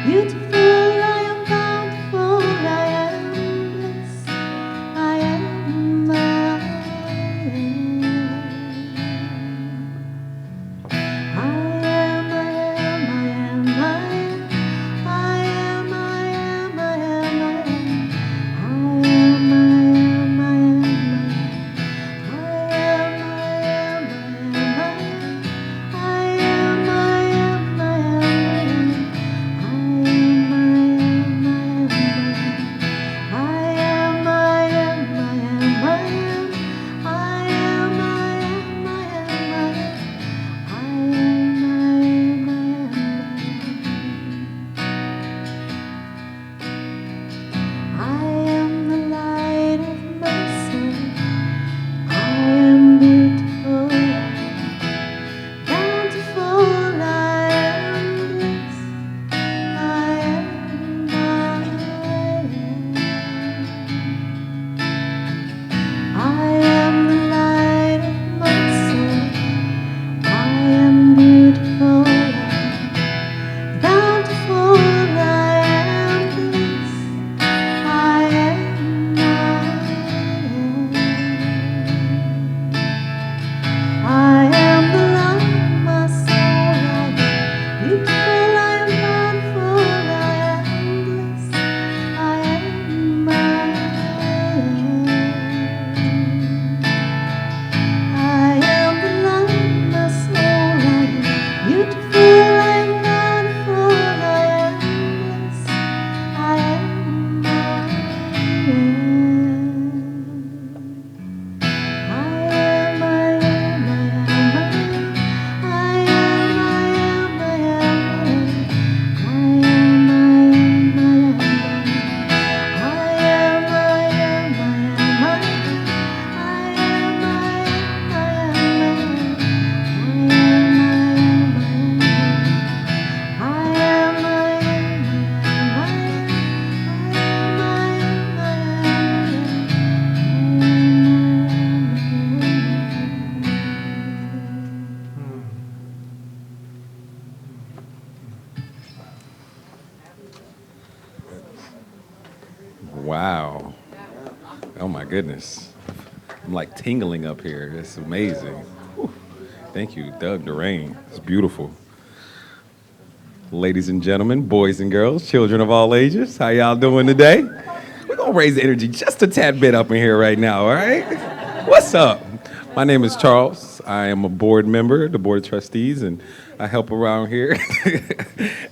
Beautiful, I am bountiful, I am blessed, I am, I am the light of my soul. I am beautiful, bountiful, I am blessed, I am, I am the light of my soul. I am beautiful, bountiful, I am blessed, I am, I am the light of my soul. I am beautiful, I am bountiful, I am blessed, I am, I am the light of my soul. I am beautiful, I am bountiful, I am blessed, I am, I am, I am, I am, I Wow. Oh my goodness. I'm like tingling up here. It's amazing. Whew. Thank you, Doug Durain. It's beautiful. Ladies and gentlemen, boys and girls, children of all ages, how y'all doing today? We're gonna raise the energy just a tad bit up in here right now, all right? What's up? My name is Charles. I am a board member, the board of trustees, and I help around here.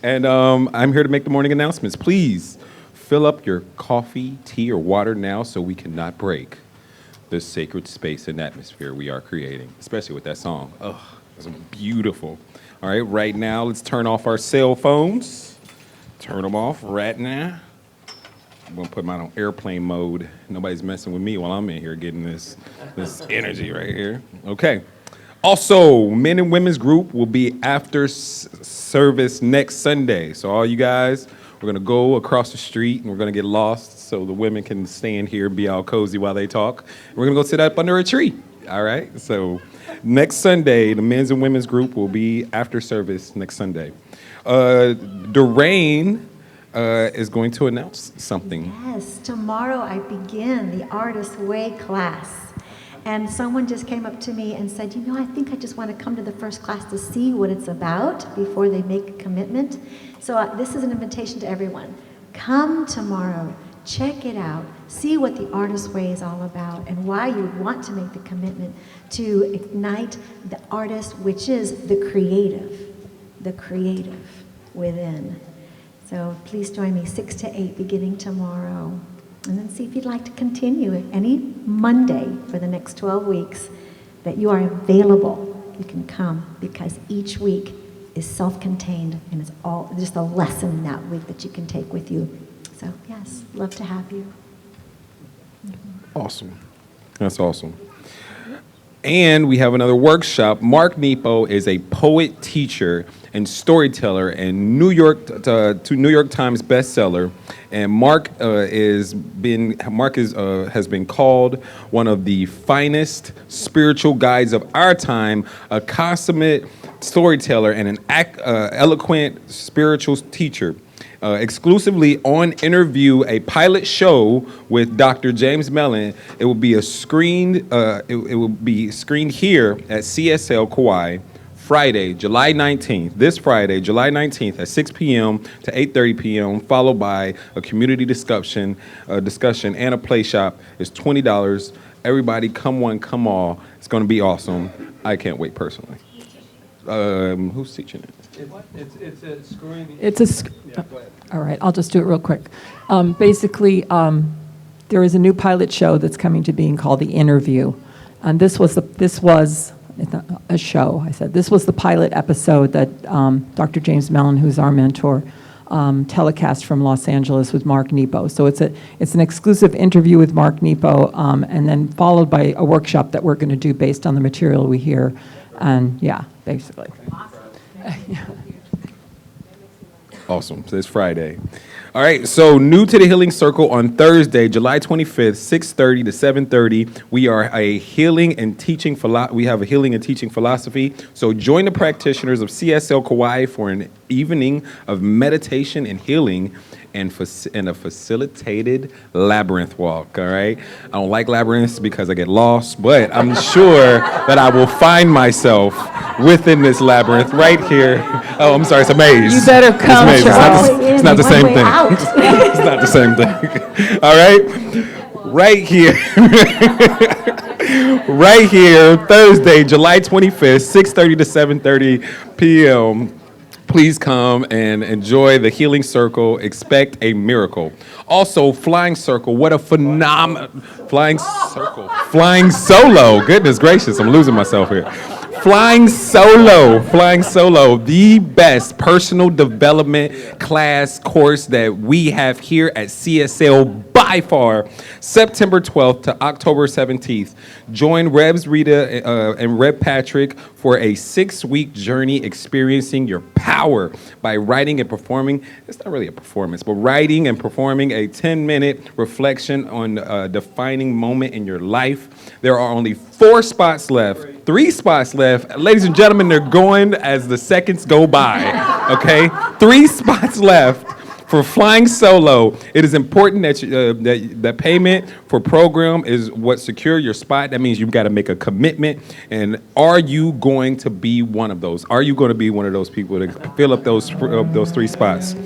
And I'm here to make the morning announcements. Please fill up your coffee, tea, or water now so we cannot break this sacred space and atmosphere we are creating, especially with that song. Oh, it's beautiful. All right, right now, let's turn off our cell phones. Turn them off right now. I'm gonna put mine on airplane mode. Nobody's messing with me while I'm in here getting this energy right here. Okay. Also, men and women's group will be after service next Sunday. So all you guys, we're gonna go across the street and we're gonna get lost so the women can stay in here and be all cozy while they talk. We're gonna go sit up under a tree. All right. So next Sunday, the men's and women's group will be after service next Sunday. Durain is going to announce something. Yes, tomorrow I begin the Artist Way class. And someone just came up to me and said, I think I just want to come to the first class to see what it's about before they make a commitment. So this is an invitation to everyone. Come tomorrow, check it out, see what the Artist Way is all about and why you want to make the commitment to ignite the artist, which is the creative within. So please join me 6 to 8 beginning tomorrow. And then see if you'd like to continue any Monday for the next 12 weeks that you are available. You can come because each week is self-contained and it's all just a lesson that week that you can take with you. So yes, love to have you. Awesome. That's awesome. And we have another workshop. Mark Nepo is a poet, teacher, and storyteller, and New York Times bestseller. And Mark has been called one of the finest spiritual guides of our time, a consummate storyteller, and an eloquent spiritual teacher. exclusively on Interview, a pilot show with Dr. James Mellon. It will be screened here at CSL Kauai Friday, July 19th, this Friday, July 19th at 6 p.m. to 8:30 p.m., followed by a community discussion and a play shop. It's $20. Everybody, come one, come all. It's going to be awesome. I can't wait personally. Who's teaching it? It's a screening. All right, I'll just do it real quick. Basically, there is a new pilot show that's coming to being called The Interview. And this was a show. I said this was the pilot episode that Dr. James Mellon, who's our mentor, telecast from Los Angeles with Mark Nepo. So it's an exclusive interview with Mark Nepo, and then followed by a workshop that we're going to do based on the material we hear. And yeah, basically. Awesome. So it's Friday. All right. So new to the Healing Circle on Thursday, July 25th, 6:30 to 7:30. We are a healing and teaching. We have a healing and teaching philosophy. So join the practitioners of CSL Kauai for an evening of meditation and healing, and a facilitated labyrinth walk. All right. I don't like labyrinths because I get lost, but I'm sure that I will find myself within this labyrinth right here. Oh, I'm sorry, it's a maze. You better come, it's Charles. It's not the same thing. It's not the same thing. All right? Right here. Right here, Thursday, July 25th, 6:30 to 7:30 p.m. Please come and enjoy the Healing Circle. Expect a miracle. Also, Flying Circle. What a phenomenal Flying Solo. Goodness gracious, I'm losing myself here. Flying Solo, the best personal development class course that we have here at CSL by far, September 12th to October 17th. Join Revs, Rita, and Rev Patrick for a 6-week journey experiencing your power by writing and performing. It's not really a performance, but writing and performing a 10-minute reflection on a defining moment in your life. There are only 3 spots left. Ladies and gentlemen, they're going as the seconds go by, okay? 3 spots left for Flying Solo. It is important that that payment for program is what secure your spot. That means you've got to make a commitment. And are you going to be one of those? Are you going to be one of those people to fill up those 3 spots?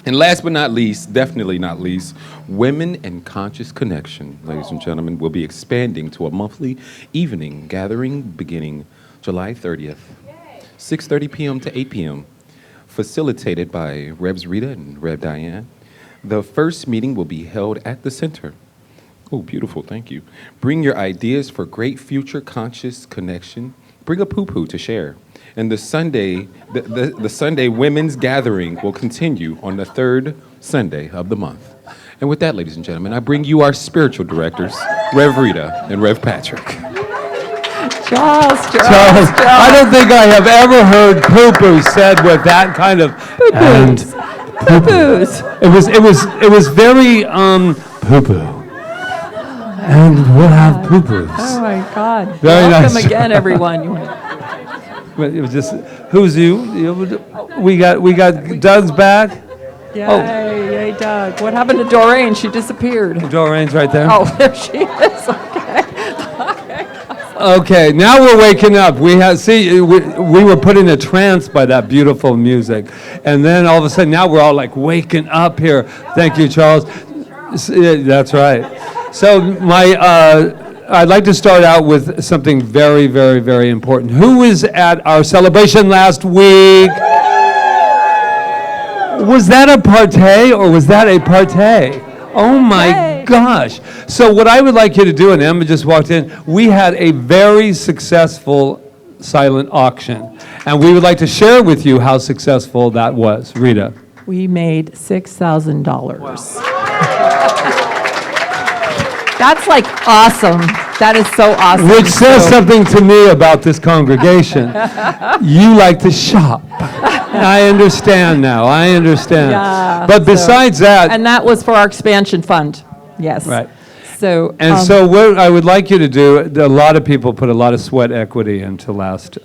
And last but not least, definitely not least, Women in Conscious Connection, ladies and gentlemen, will be expanding to a monthly evening gathering beginning July 30th, 6:30 p.m. to 8 p.m., facilitated by Revs Rita and Rev Diane. The first meeting will be held at the center. Oh, beautiful, thank you. Bring your ideas for great future conscious connection. Bring a poo-poo to share. And the Sunday Women's Gathering will continue on the 3rd Sunday of the month. And with that, ladies and gentlemen, I bring you our spiritual directors, Rev Rita and Rev Patrick. Charles. I don't think I have ever heard poo-poo said with that kind of Poo-poos. It was very poo-poo. And we'll have poo-poos. Oh my God. Very Welcome nice. again, everyone. It was just, who's you? We got Doug's back. Yay, Doug. What happened to Doreen? She disappeared. Doreen's right there. Oh, there she is. Okay. Okay, now we're waking up. We were put in a trance by that beautiful music. And then all of a sudden, now we're all like waking up here. Thank you, Charles. That's right. So I'd like to start out with something very, very, very important. Who was at our celebration last week? Was that a partay or was that a partay? Oh my gosh. So what I would like you to do, and Emma just walked in, we had a very successful silent auction. And we would like to share with you how successful that was. Rita. We made $6,000. That's like awesome. That is so awesome. Which says something to me about this congregation. You like to shop. I understand now. I understand. Yeah, but besides that. And that was for our expansion fund. Yes. Right. So, And so what I would like you to do, a lot of people put a lot of sweat equity into last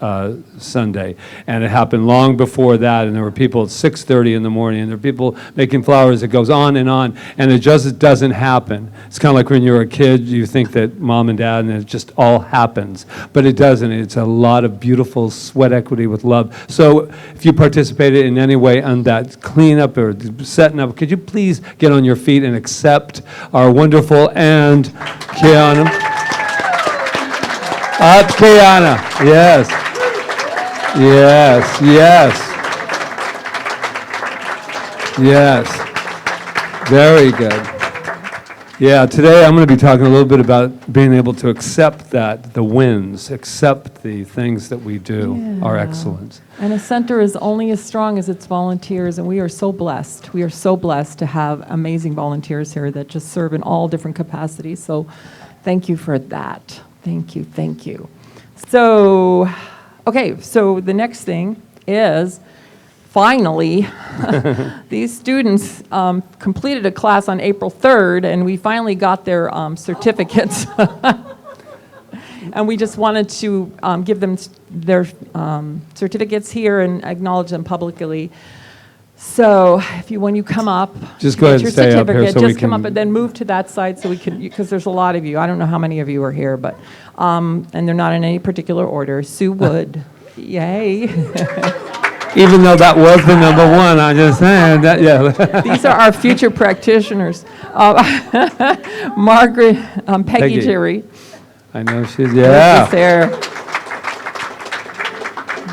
Sunday, and it happened long before that, and there were people at 6:30 in the morning, and there were people making flowers. It goes on, and it just doesn't happen. It's kind of like when you're a kid, you think that mom and dad, and it just all happens, but it doesn't. It's a lot of beautiful sweat equity with love. So if you participated in any way on that cleanup or setting up, could you please get on your feet and accept our wonderful and Kiana. Up, Kiana. Yes. Yes. Yes. Yes. Very good. Yeah, today I'm going to be talking a little bit about being able to accept that, the wins, accept the things that we do are excellent. And a center is only as strong as its volunteers, and we are so blessed. We are so blessed to have amazing volunteers here that just serve in all different capacities. So thank you for that. Thank you, thank you. So, okay, so the next thing is, finally, these students completed a class on April 3rd, and we finally got their certificates. And we just wanted to give them their certificates here and acknowledge them publicly. So when you come up, just go ahead and stay up here so we just come can- up and then move to that side so we can, because there's a lot of you. I don't know how many of you are here, but, and they're not in any particular order. Sue Wood, yay. Even though that was the number one, I'm just saying that, yeah. These are our future practitioners. Margaret, Peggy Jerry. I know she's, yeah. There.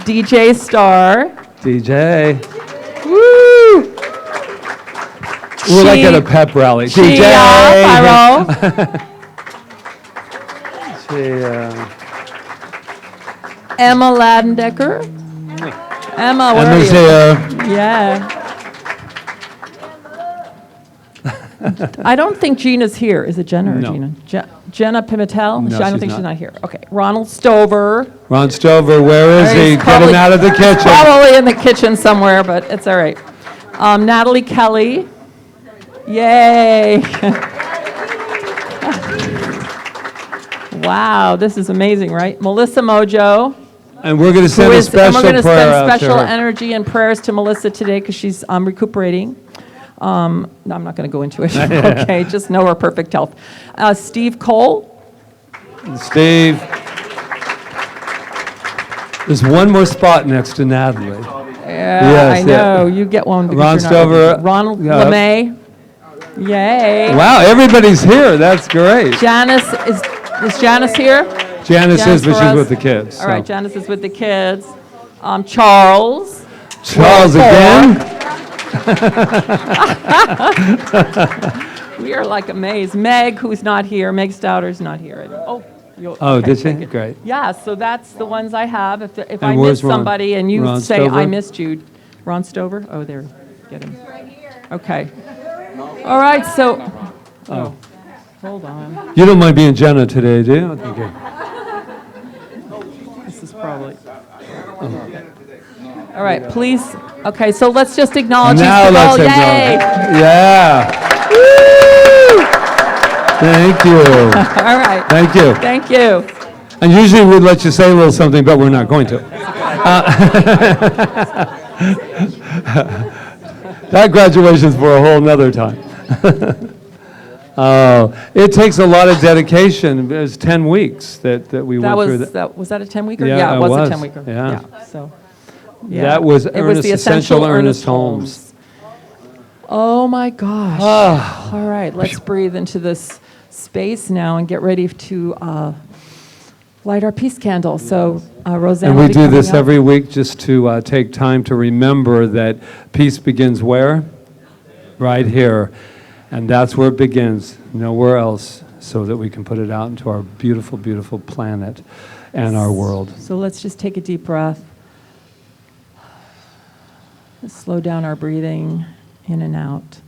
DJ Star. DJ. Woo! We're like at a pep rally. DJ. Pyro. Emma Ladendecker. Emma, where Emma's are you? here. Yeah. I don't think Gina's here. Is it Jenna or No. Gina? Jenna Pimentel? No, I don't she's think she's not. not here. Okay. Ronald Stover. Ron Stover, where is he? He's Get probably- him out of the kitchen. Probably in the kitchen somewhere, but it's all right. Natalie Kelly. Yay. Wow, this is amazing, right? Melissa Mojo. And we're going to send a And special we're going to prayer spend out to special her. energy and prayers to Melissa today because she's recuperating. No, I'm not going to go into it. Okay, just know her perfect health. Steve Cole. Steve. There's one more spot next to Natalie. Yeah, Yes, I know. You get one. because Ron you're not Stover. with me. Ronald Yeah. LeMay. Yay. Wow, everybody's here. That's great. Janice, is Janice here? Janice is, but for she's us? with the kids. All right, so. Janice is with the kids. Charles. Charles again? We are like amazed. Meg, who's not here. Meg Stouter's not here. Oh, did she? thank you. Great. Yeah, so that's the ones I have. If I And miss where's Ron? somebody and you Ron say Stover? I missed you, Ron Stover? Oh, there, get him. Okay. All right, so, oh, hold on. You don't mind being Jenna today, do you? Okay. This is probably. All right, please. Okay, so let's just acknowledge these Now people. let's Yay! acknowledge. Yeah. Woo! Thank you. All right. Thank you. Thank you. And usually we'd let you say a little something, but we're not going to. That graduation's for a whole nother time. It takes a lot of dedication. It was 10 weeks that we went through that. Was that a 10-weeker? Yeah, it it was was. a 10-weeker. Yeah. So. Yeah. That was It was the Essential Ernest Holmes. Oh my gosh. All right, let's breathe into this space now and get ready to light our peace candle. So, Roseanne. And will we be do coming this up. every week just to take time to remember that peace begins where? Right here. And that's where it begins, nowhere else, so that we can put it out into our beautiful, beautiful planet and our world. So let's just take a deep breath. Let's slow down our breathing in and out.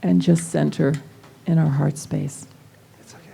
And just center in our heart space. It's okay.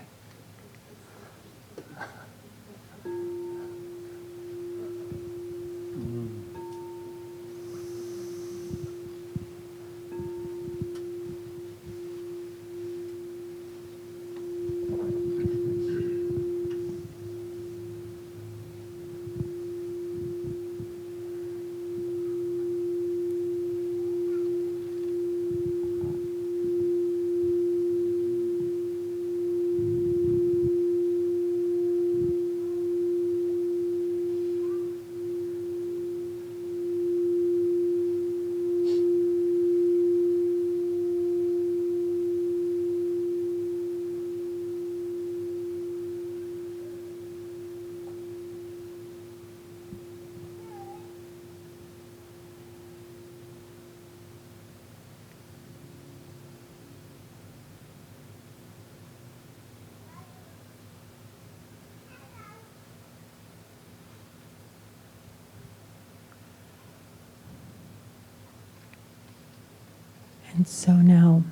And so now,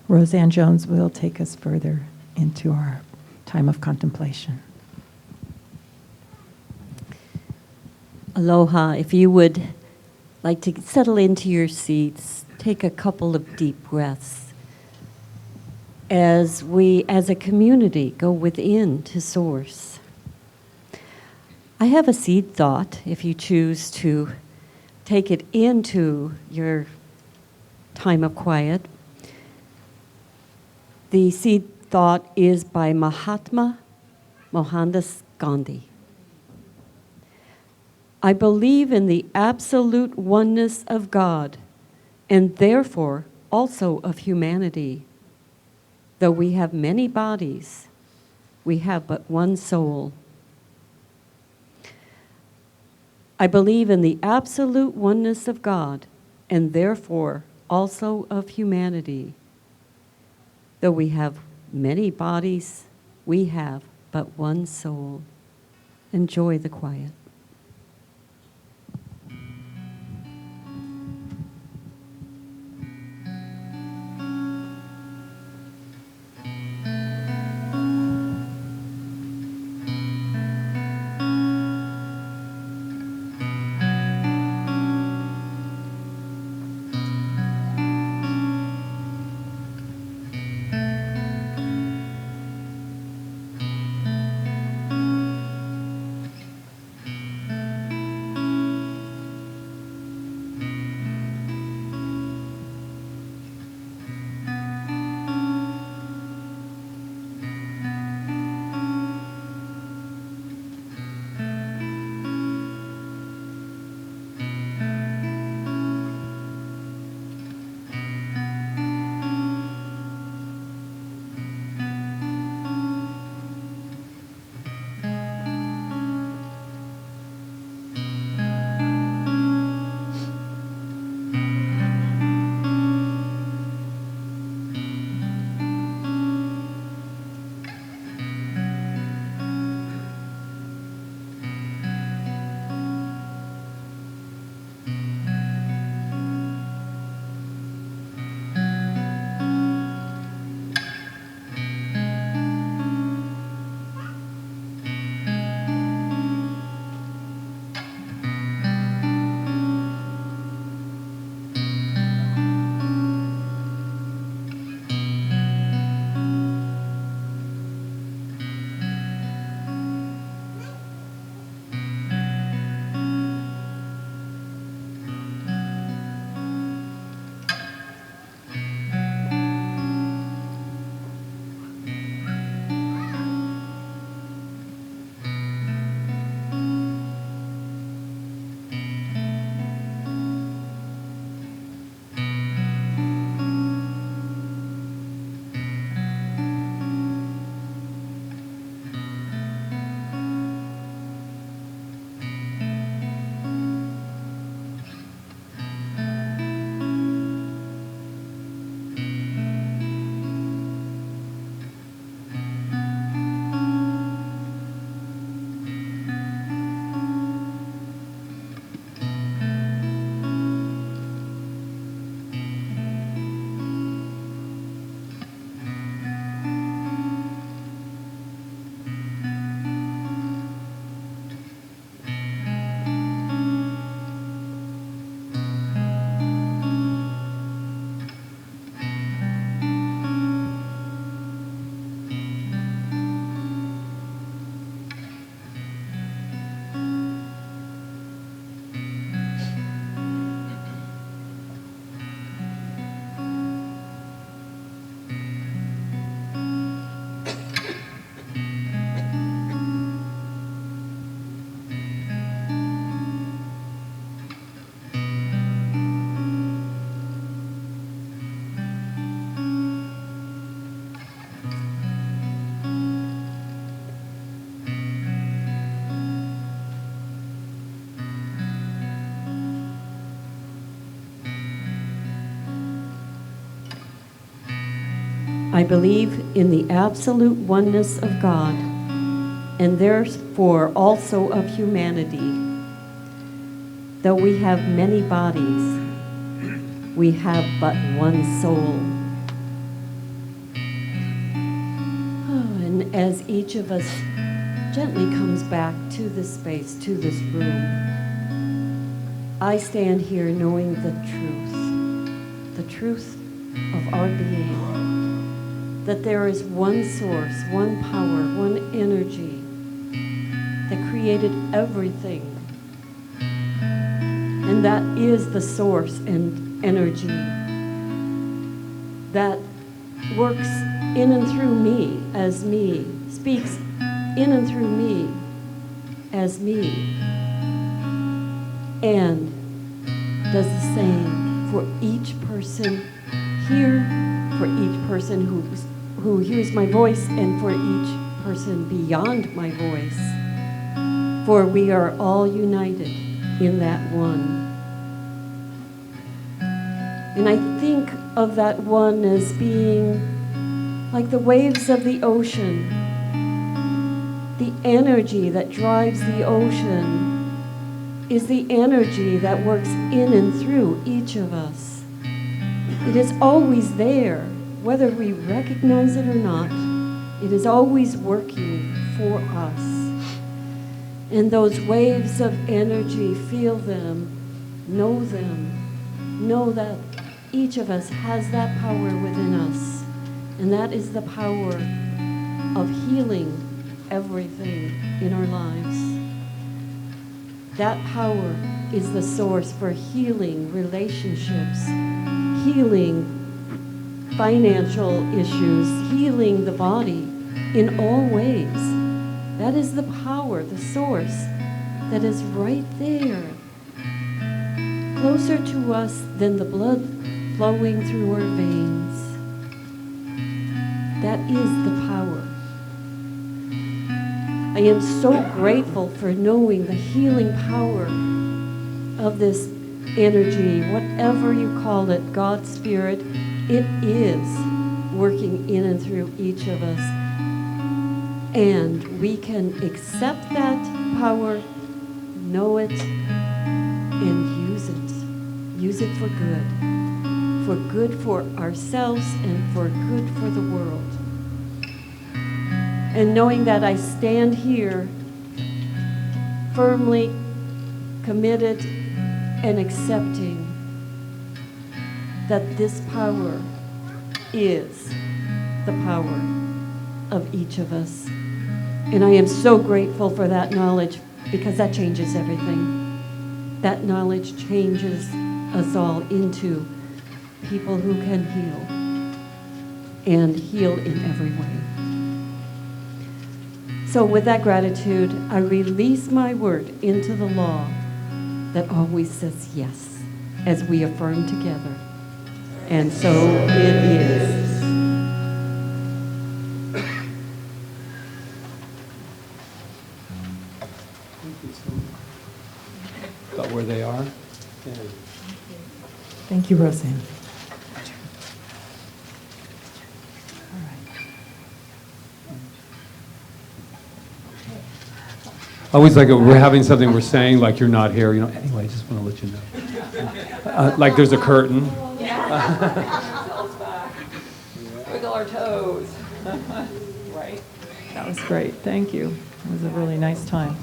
Roseanne Jones will take us further into our time of contemplation. Aloha. If you would like to settle into your seats, take a couple of deep breaths as we, as a community, go within to Source. I have a seed thought if you choose to take it into your time of quiet. The seed thought is by Mahatma Mohandas Gandhi. I believe in the absolute oneness of God, and therefore also of humanity. Though we have many bodies, we have but one soul. I believe in the absolute oneness of God, and therefore also of humanity. Though we have many bodies, we have but one soul. Enjoy the quiet. I believe in the absolute oneness of God, and therefore also of humanity. Though we have many bodies, we have but one soul. And as each of us gently comes back to this space, to this room, I stand here knowing the truth of our being, that there is one source, one power, one energy that created everything. And that is the source and energy that works in and through me as me, speaks in and through me as me, and does the same for each person here, for each person who hears my voice, and for each person beyond my voice. For we are all united in that one. And I think of that one as being like the waves of the ocean. The energy that drives the ocean is the energy that works in and through each of us. It is always there, whether we recognize it or not. It is always working for us. And those waves of energy, feel them, know that each of us has that power within us. And that is the power of healing everything in our lives. That power is the source for healing relationships, healing financial issues, healing the body in all ways. That is the power, the source that is right there, closer to us than the blood flowing through our veins. That is the power. I am so grateful for knowing the healing power of this energy, whatever you call it, God's Spirit. It is working in and through each of us. And we can accept that power, know it, and use it. Use it for good for ourselves and for good for the world. And knowing that I stand here firmly committed and accepting that this power is the power of each of us. And I am so grateful for that knowledge, because that changes everything. That knowledge changes us all into people who can heal and heal in every way. So with that gratitude, I release my word into the law that always says yes, as we affirm together. And so it is. About where they are? Thank you, Roseanne. I always like it, we're having something we're saying, like you're not here, anyway, I just want to let you know. Like there's a curtain. Wiggle our toes. Right? That was great. Thank you. It was a really nice time.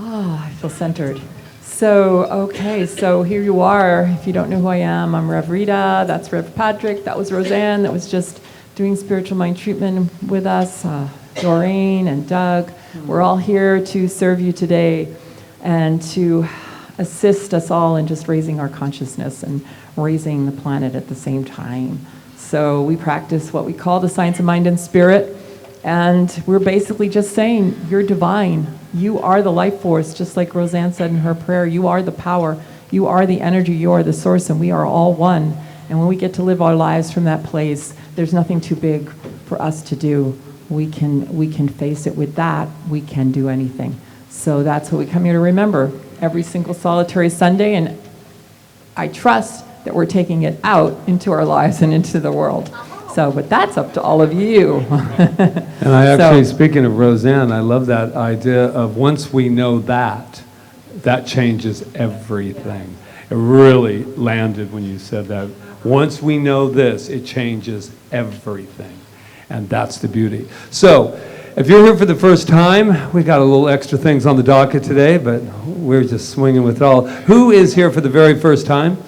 I feel centered. So here you are. If you don't know who I am, I'm Rev Rita. That's Rev Patrick. That was Roseanne. That was just doing spiritual mind treatment with us. Doreen and Doug. We're all here to serve you today and to assist us all in just raising our consciousness and raising the planet at the same time. So we practice what we call the science of mind and spirit, and we're basically just saying, you're divine. You are the life force, just like Roseanne said in her prayer. You are the power. You are the energy. You are the source, and we are all one. And when we get to live our lives from that place, there's nothing too big for us to do. We can face it with that. We can do anything. So that's what we come here to remember every single solitary Sunday, and I trust that we're taking it out into our lives and into the world. So, but that's up to all of you. And I actually, speaking of Roseanne, I love that idea of once we know that changes everything. It really landed when you said that. Once we know this, it changes everything. And that's the beauty. So, if you're here for the first time, we got a little extra things on the docket today, but we're just swinging with it all. Who is here for the very first time?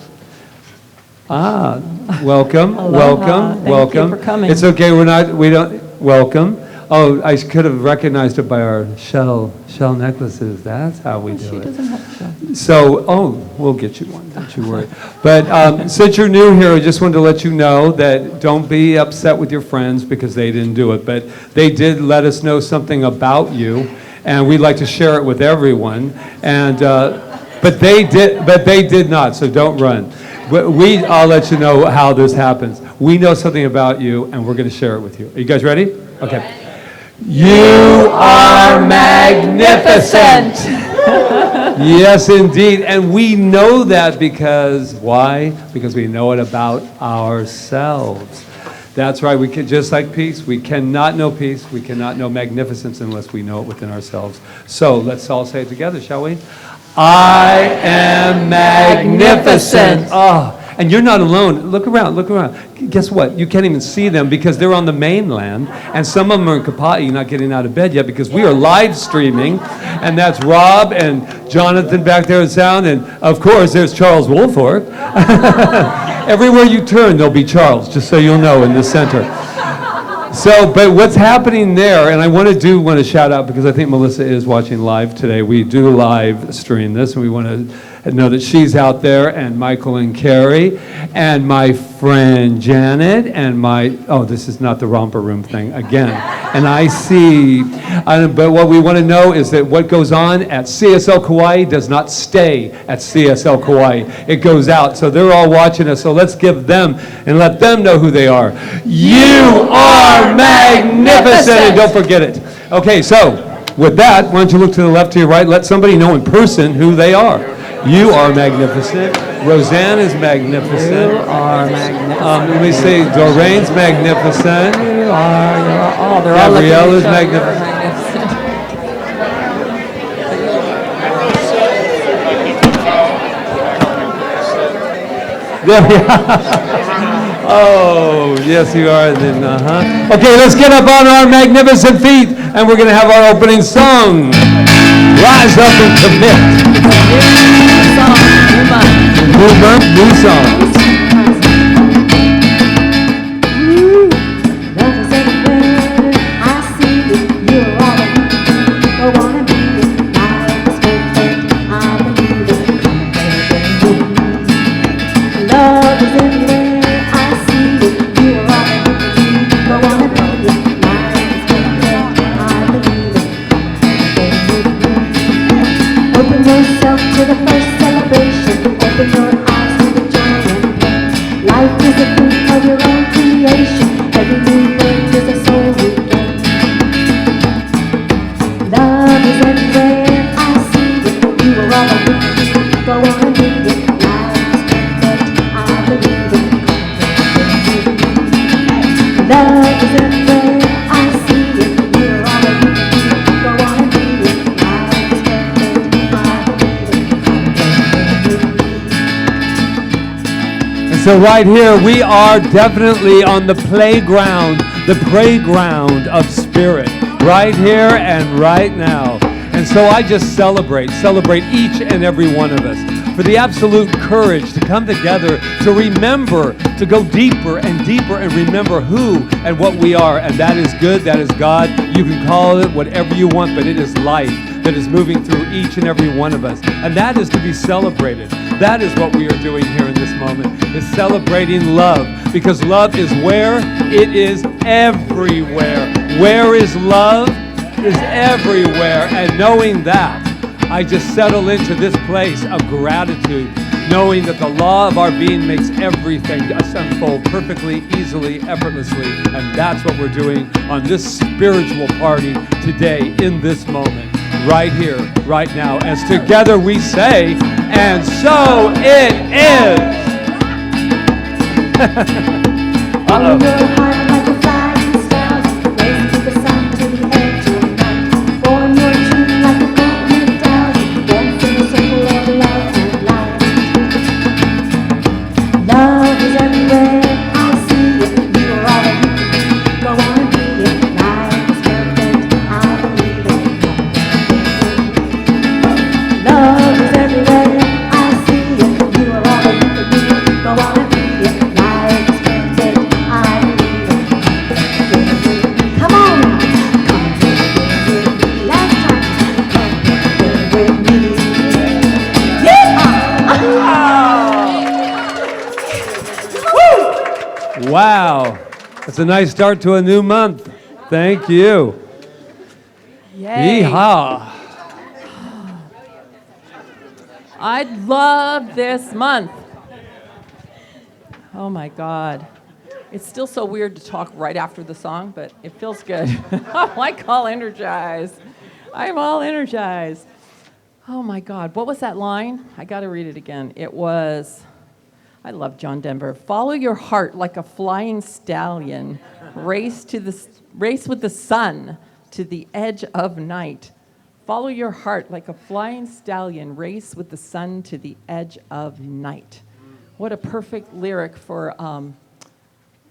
Welcome, welcome, welcome. Thank you for coming. It's okay, welcome. Oh, I could have recognized it by our shell necklaces. That's how we do She it. doesn't have to. So, we'll get you one, don't you worry. But since you're new here, I just wanted to let you know that don't be upset with your friends because they didn't do it, but they did let us know something about you, and we'd like to share it with everyone. And but they did not, so don't run. But I'll let you know how this happens. We know something about you, and we're going to share it with you. Are you guys ready? Okay. You are magnificent. Yes, indeed. And we know that because, why? Because we know it about ourselves. That's right. We can, just like peace, we cannot know peace, we cannot know magnificence unless we know it within ourselves. So let's all say it together, shall we? I am magnificent. Oh, and you're not alone. Look around, look around. Guess what? You can't even see them because they're on the mainland, and some of them are in Kaua'i, not getting out of bed yet because we are live streaming, and that's Rob and Jonathan back there in sound, and of course there's Charles Woolfolk. Everywhere you turn, there'll be Charles, just so you'll know, in the center. So, but what's happening there, and I want to shout out because I think Melissa is watching live today. We do live stream this, and we want to know that she's out there, and Michael and Carrie, and my friend Janet, and this is not the romper room thing again. And I see, but what we want to know is that what goes on at CSL Kauai does not stay at CSL Kauai. It goes out. So they're all watching us. So let's give them and let them know who they are. You are magnificent. And don't forget it. Okay, so with that, why don't you look to the left, to your right, let somebody know in person who they are. You are magnificent. Roseanne is magnificent. You are magnificent. Let me see. Doreen's magnificent. You're all. They're all Gabrielle looking is at each other. magnificent. Oh, yes, you are. Then, Okay, let's get up on our magnificent feet, and we're going to have our opening song. Rise up and commit. New month, new song. Love is everywhere. I see it. You're all I wanna be it. Life is perfect. I believe it. Come baby. Love is everywhere. I see it. You're all I wanna be it. Life is perfect. I believe it. Come baby. Open yourself to the first celebration. Open your eyes to the joy and pain. Life is a fruit of your own creation. Every new birth is a soul you gain. Love is everywhere. I see it. You are all I need. Go on and be it. Life is perfect. I believe it. Love is everywhere. I see it. You are all I need. Go on and be it. Life is perfect. I believe it. And so right here, we are definitely on the playground of spirit, right here and right now. And so I just celebrate each and every one of us for the absolute courage to come together, to remember, to go deeper and deeper and remember who and what we are. And that is good, that is God. You can call it whatever you want, but it is life that is moving through each and every one of us. And that is to be celebrated. That is what we are doing here in this moment, is celebrating love. Because love is where? It is everywhere. Where is love? Is everywhere. And knowing that, I just settle into this place of gratitude, knowing that the law of our being makes everything unfold perfectly, easily, effortlessly. And that's what we're doing on this spiritual party today, in this moment, right here, right now, as together we say, and so it is. Follow your heart like a flying star, race to the sun, to the edge of night. Form your dream like a golden medallion, dance in the circle of love and light. Wow. That's a nice start to a new month. Thank you. Yay. Yeehaw. I love this month. Oh my God. It's still so weird to talk right after the song, but it feels good. I'm like all energized. I'm all energized. Oh my God. What was that line? I got to read it again. It was, I love John Denver. Follow your heart like a flying stallion. Race with the sun to the edge of night. Follow your heart like a flying stallion. Race with the sun to the edge of night. What a perfect lyric for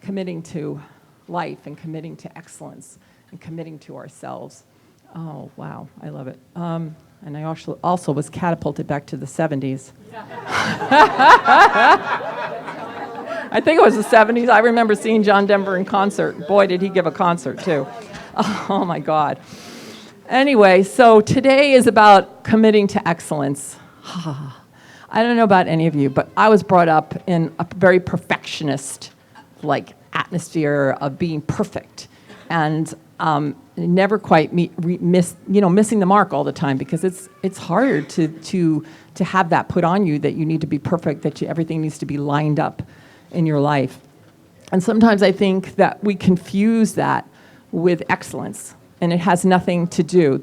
committing to life and committing to excellence and committing to ourselves. Oh, wow. I love it. And I also was catapulted back to the 70s. I think it was the 70s. I remember seeing John Denver in concert. Boy, did he give a concert, too. Oh, my God. Anyway, so today is about committing to excellence. I don't know about any of you, but I was brought up in a very perfectionist, atmosphere of being perfect. And never quite missing the mark all the time, because it's hard to have that put on you that you need to be perfect, that everything needs to be lined up in your life. And sometimes I think that we confuse that with excellence, and it has nothing to do.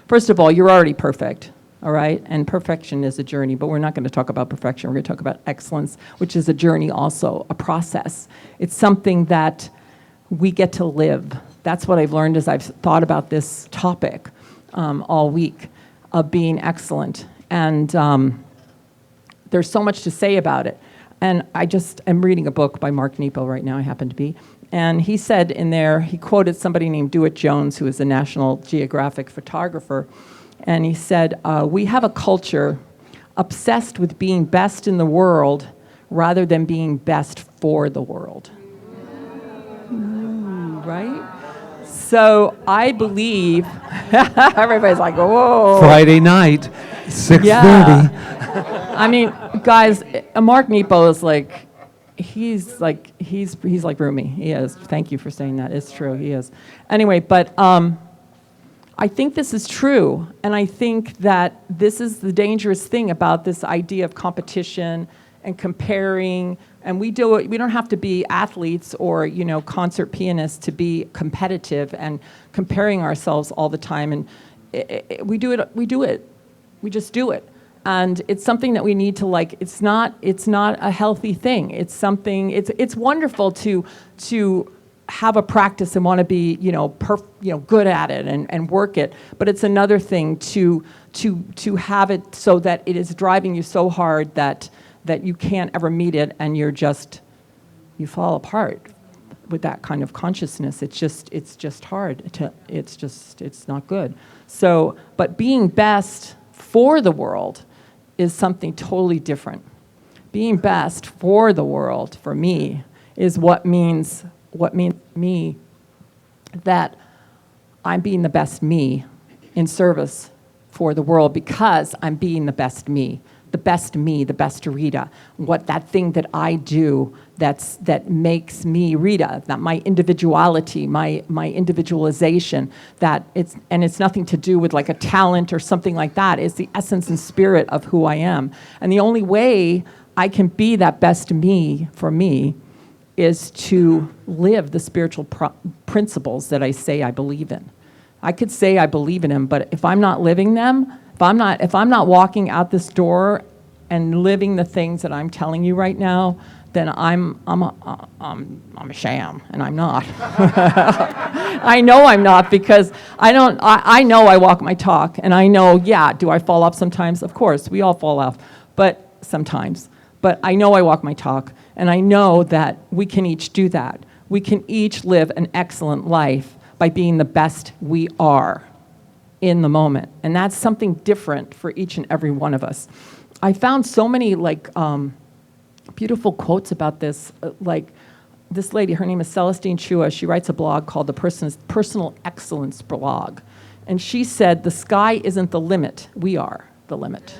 First of all, you're already perfect, all right? And perfection is a journey, but we're not going to talk about perfection. We're going to talk about excellence, which is a journey also, a process. It's something that we get to live. That's what I've learned as I've thought about this topic all week of being excellent. And there's so much to say about it. And I just am reading a book by Mark Nepo right now, I happen to be. And he said in there, he quoted somebody named Dewitt Jones, who is a National Geographic photographer. And he said, we have a culture obsessed with being best in the world rather than being best for the world. Right? So I believe, everybody's like, whoa. Friday night, 6:30. Yeah. I mean, guys, Mark Nepo is he's like Rumi. He is. Thank you for saying that. It's true. He is. Anyway, but I think this is true, and I think that this is the dangerous thing about this idea of competition and comparing. And we do it. We don't have to be athletes or concert pianists to be competitive and comparing ourselves all the time. And we do it. We just do it. And it's something that we need to It's not a healthy thing. It's something. It's wonderful to have a practice and want to be good at it and work it. But it's another thing to have it so that it is driving you so hard that you can't ever meet it, and you fall apart with that kind of consciousness. It's just hard. It's not good. So, but being best for the world is something totally different. Being best for the world, for me, is what means me that I'm being the best me in service for the world, because I'm being the best me, the best Rita. What that thing that I do that makes me Rita, that my individuality, my individualization, it's nothing to do with like a talent or something like that. It's the essence and spirit of who I am. And the only way I can be that best me for me is to live the spiritual principles that I say I believe in. I could say I believe in them, but if I'm not living them, if I'm not walking out this door and living the things that I'm telling you right now, then I'm a sham, and I'm not. I know I'm not, because I know I walk my talk, and I know, do I fall off sometimes? Of course, we all fall off, but sometimes. But I know I walk my talk, and I know that we can each do that. We can each live an excellent life by being the best we are in the moment. And that's something different for each and every one of us. I found so many beautiful quotes about this. Like this lady, her name is Celestine Chua. She writes a blog called the Personal Excellence Blog. And she said, the sky isn't the limit, we are the limit.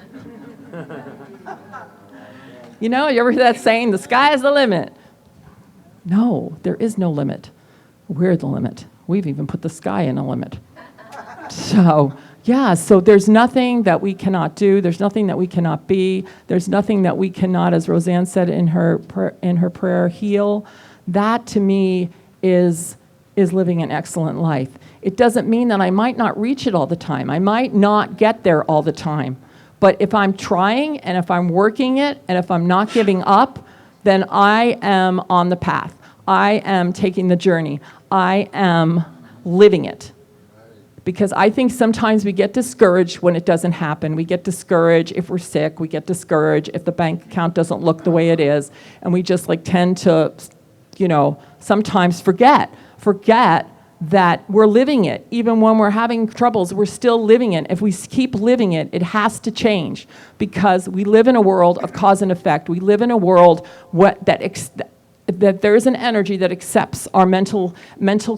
You ever hear that saying, the sky is the limit? No, there is no limit. We're the limit. We've even put the sky in a limit. So, yeah, so there's nothing that we cannot do. There's nothing that we cannot be. There's nothing that we cannot, as Roseanne said in her prayer, heal. That, to me, is living an excellent life. It doesn't mean that I might not reach it all the time. I might not get there all the time. But if I'm trying, and if I'm working it, and if I'm not giving up, then I am on the path. I am taking the journey. I am living it. Because I think sometimes we get discouraged when it doesn't happen. We get discouraged if we're sick. We get discouraged if the bank account doesn't look the way it is. And we just tend to, sometimes forget that we're living it. Even when we're having troubles, we're still living it. If we keep living it, it has to change, because we live in a world of cause and effect. We live in a world that there is an energy that accepts our mental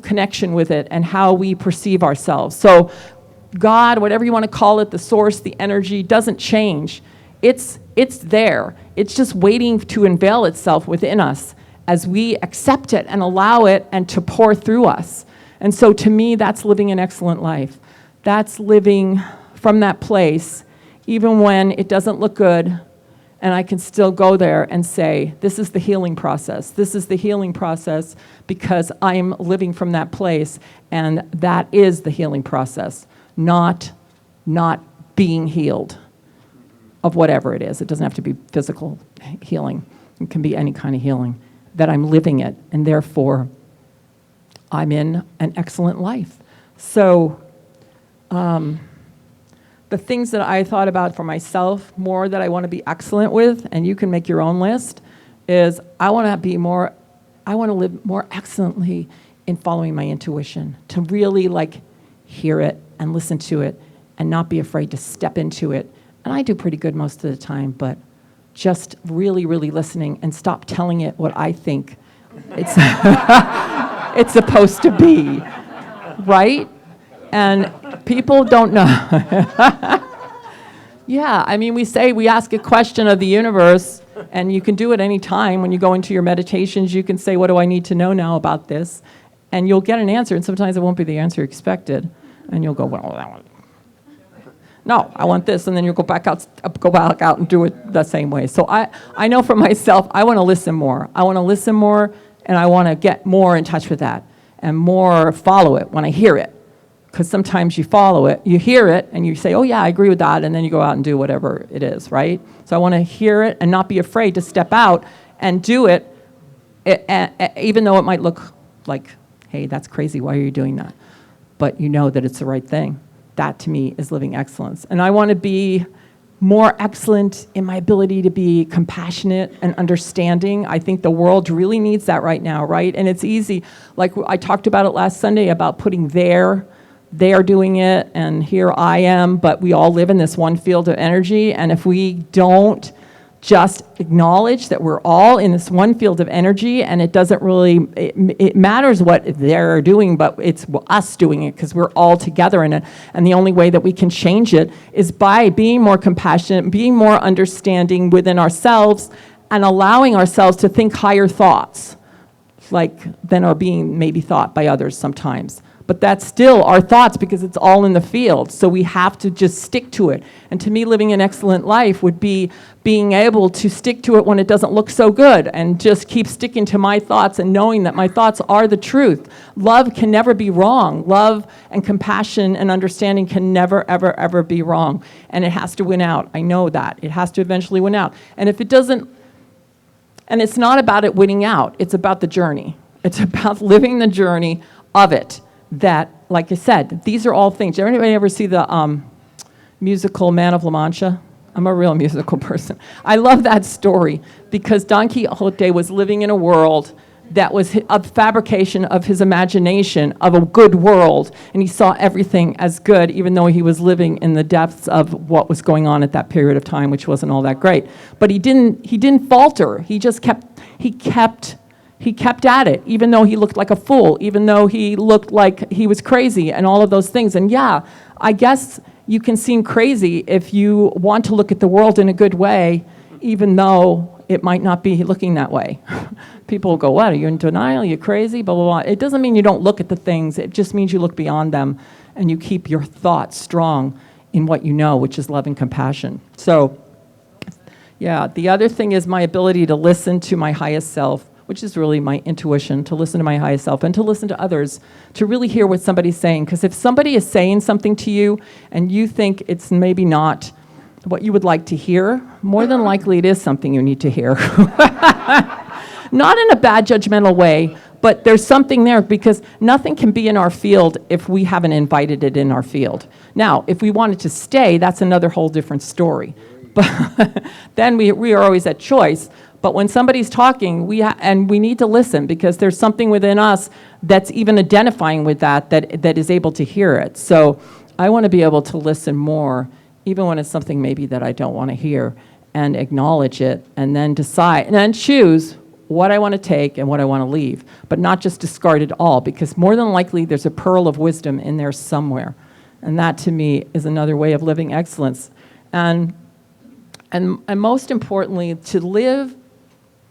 connection with it and how we perceive ourselves. So God, whatever you want to call it, the source, the energy, doesn't change. It's there. It's just waiting to unveil itself within us as we accept it and allow it and to pour through us. And so to me, that's living an excellent life. That's living from that place, even when it doesn't look good, and I can still go there and say, this is the healing process. This is the healing process because I'm living from that place, and that is the healing process, not being healed of whatever it is. It doesn't have to be physical healing. It can be any kind of healing, that I'm living it, and therefore I'm in an excellent life. So the things that I thought about for myself more that I want to be excellent with, and you can make your own list, is I want to live more excellently in following my intuition, to really hear it and listen to it and not be afraid to step into it. And I do pretty good most of the time, but just really, really listening and stop telling it what I think it's, it's supposed to be, right? And people don't know. Yeah, I mean, we ask a question of the universe, and you can do it any time. When you go into your meditations, you can say, what do I need to know now about this? And you'll get an answer, and sometimes it won't be the answer expected. And you'll go, well, that one. No, I want this, and then you'll go back out and do it the same way. So I know for myself, I want to listen more. I want to listen more, and I want to get more in touch with that, and more follow it when I hear it. Because sometimes you follow it, you hear it, and you say, oh yeah, I agree with that, and then you go out and do whatever it is, right? So I want to hear it and not be afraid to step out and do it, even though it might look like, hey, that's crazy, why are you doing that? But you know that it's the right thing. That, to me, is living excellence. And I want to be more excellent in my ability to be compassionate and understanding. I think the world really needs that right now, right? And it's easy. Like I talked about it last Sunday about putting they are doing it, and here I am, but we all live in this one field of energy, and if we don't just acknowledge that we're all in this one field of energy, and it doesn't really, it matters what they're doing, but it's us doing it because we're all together in it, and the only way that we can change it is by being more compassionate, being more understanding within ourselves, and allowing ourselves to think higher thoughts, than are being maybe thought by others sometimes. But that's still our thoughts because it's all in the field. So we have to just stick to it. And to me, living an excellent life would be being able to stick to it when it doesn't look so good and just keep sticking to my thoughts and knowing that my thoughts are the truth. Love can never be wrong. Love and compassion and understanding can never, ever, ever be wrong. And it has to win out. I know that. It has to eventually win out. And if it doesn't, and it's not about it winning out. It's about the journey. It's about living the journey of it. That, like I said, these are all things. Did anybody ever see the musical Man of La Mancha? I'm a real musical person. I love that story because Don Quixote was living in a world that was a fabrication of his imagination of a good world, and he saw everything as good, even though he was living in the depths of what was going on at that period of time, which wasn't all that great. But he didn't falter. He just kept at it, even though he looked like a fool, even though he looked like he was crazy and all of those things. And yeah, I guess you can seem crazy if you want to look at the world in a good way, even though it might not be looking that way. People will go, what, are you in denial? Are you crazy? Blah, blah, blah. It doesn't mean you don't look at the things. It just means you look beyond them and you keep your thoughts strong in what you know, which is love and compassion. So, yeah, the other thing is my ability to listen to my highest self, which is really my intuition, to listen to my highest self and to listen to others, to really hear what somebody's saying. Because if somebody is saying something to you and you think it's maybe not what you would like to hear, more than likely it is something you need to hear. Not in a bad judgmental way, but there's something there, because nothing can be in our field if we haven't invited it in our field. Now, if we wanted to stay, that's another whole different story. But then we are always at choice. But when somebody's talking, we need to listen, because there's something within us that's even identifying with that is able to hear it. So I want to be able to listen more, even when it's something maybe that I don't want to hear, and acknowledge it, and then decide, and then choose what I want to take and what I want to leave, but not just discard it all, because more than likely there's a pearl of wisdom in there somewhere. And that, to me, is another way of living excellence. And most importantly, to live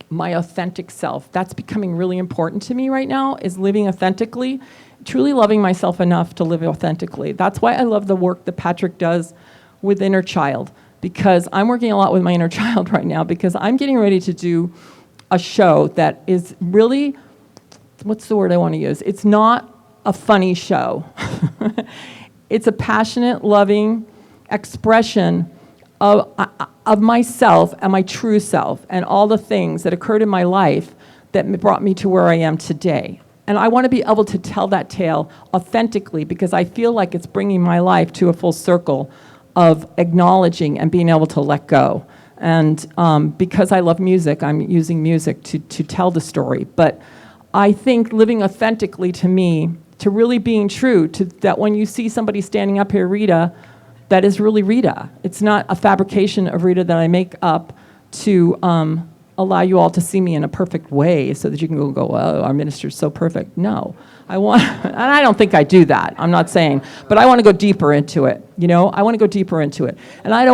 my authentic self. That's becoming really important to me right now, is living authentically, truly loving myself enough to live authentically. That's why I love the work that Patrick does with inner child, because I'm working a lot with my inner child right now, because I'm getting ready to do a show that is really, what's the word I want to use? It's not a funny show. It's a passionate, loving expression of myself and my true self and all the things that occurred in my life that brought me to where I am today. And I want to be able to tell that tale authentically, because I feel like it's bringing my life to a full circle of acknowledging and being able to let go. And because I love music, I'm using music to tell the story. But I think living authentically, to me, to really being true, to that when you see somebody standing up here, Rita, that is really Rita. It's not a fabrication of Rita that I make up to allow you all to see me in a perfect way so that you can go, oh, our minister's so perfect. No, I want, and I don't think I do that. I'm not saying, but I want to go deeper into it. You know, I want to go deeper into it. And I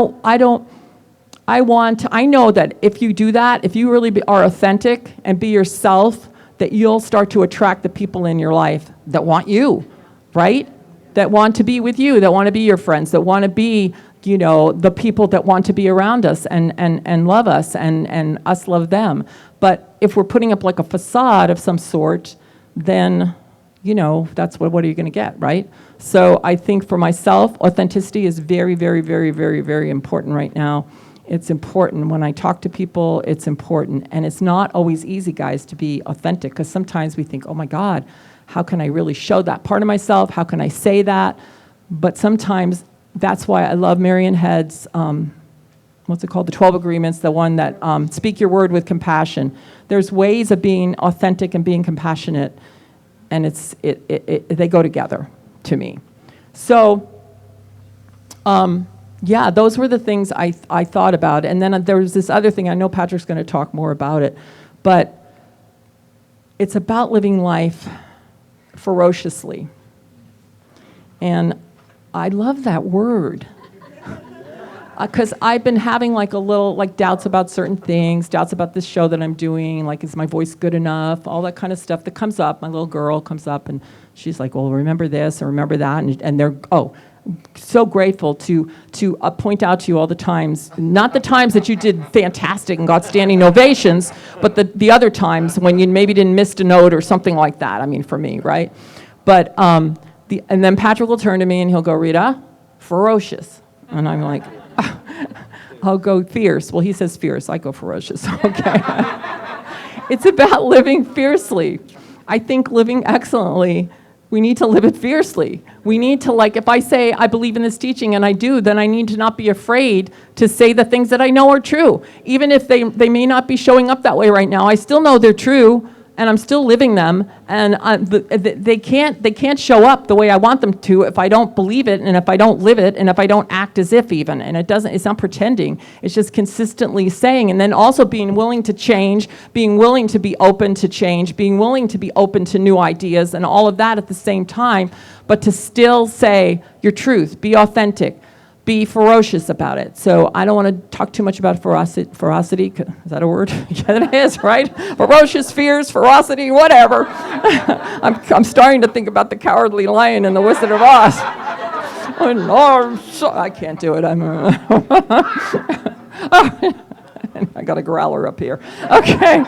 know that if you do that, if you really are authentic and be yourself, that you'll start to attract the people in your life that want you, right? That want to be with you, that want to be your friends, that want to be, you know, the people that want to be around us and love us and us love them. But if we're putting up like a facade of some sort, then, you know, that's what are you going to get, right? So I think for myself, authenticity is very, very, very, very, very important right now. It's important when I talk to people, it's important. And it's not always easy, guys, to be authentic, because sometimes we think, oh my God, how can I really show that part of myself? How can I say that? But sometimes that's why I love Marian Head's, what's it called? The 12 Agreements, the one that speak your word with compassion. There's ways of being authentic and being compassionate, and they go together to me. So, yeah, those were the things I thought about. And then there was this other thing. I know Patrick's going to talk more about it, but it's about living life ferociously. And I love that word. Because I've been having like a little like doubts about certain things, doubts about this show that I'm doing, like is my voice good enough, all that kind of stuff that comes up. My little girl comes up and she's like, well, remember this or remember that. And they're, so grateful to point out to you all the times, not the times that you did fantastic and got standing ovations, but the other times when you maybe didn't miss a note or something like that. I mean, for me, right? But and then Patrick will turn to me and he'll go, Rita, ferocious. And I'm like, I'll go fierce. Well, he says fierce. I go ferocious. Okay. It's about living fiercely. I think living excellently, we need to live it fiercely. We need to, like, if I say I believe in this teaching and I do, then I need to not be afraid to say the things that I know are true. Even if they may not be showing up that way right now, I still know they're true and I'm still living them. And they can't show up the way I want them to if I don't believe it and if I don't live it and if I don't act as if even. And it's not pretending. It's just consistently saying, and then also being willing to change, being willing to be open to change, being willing to be open to new ideas and all of that at the same time, but to still say your truth, be authentic. be ferocious about it. So I don't want to talk too much about ferocity. Is that a word? Yeah, it is, right? Ferocious, fierce, ferocity, whatever. I'm starting to think about the Cowardly Lion and the Wizard of Oz. Oh, no, I can't do it. I got a growler up here. Okay.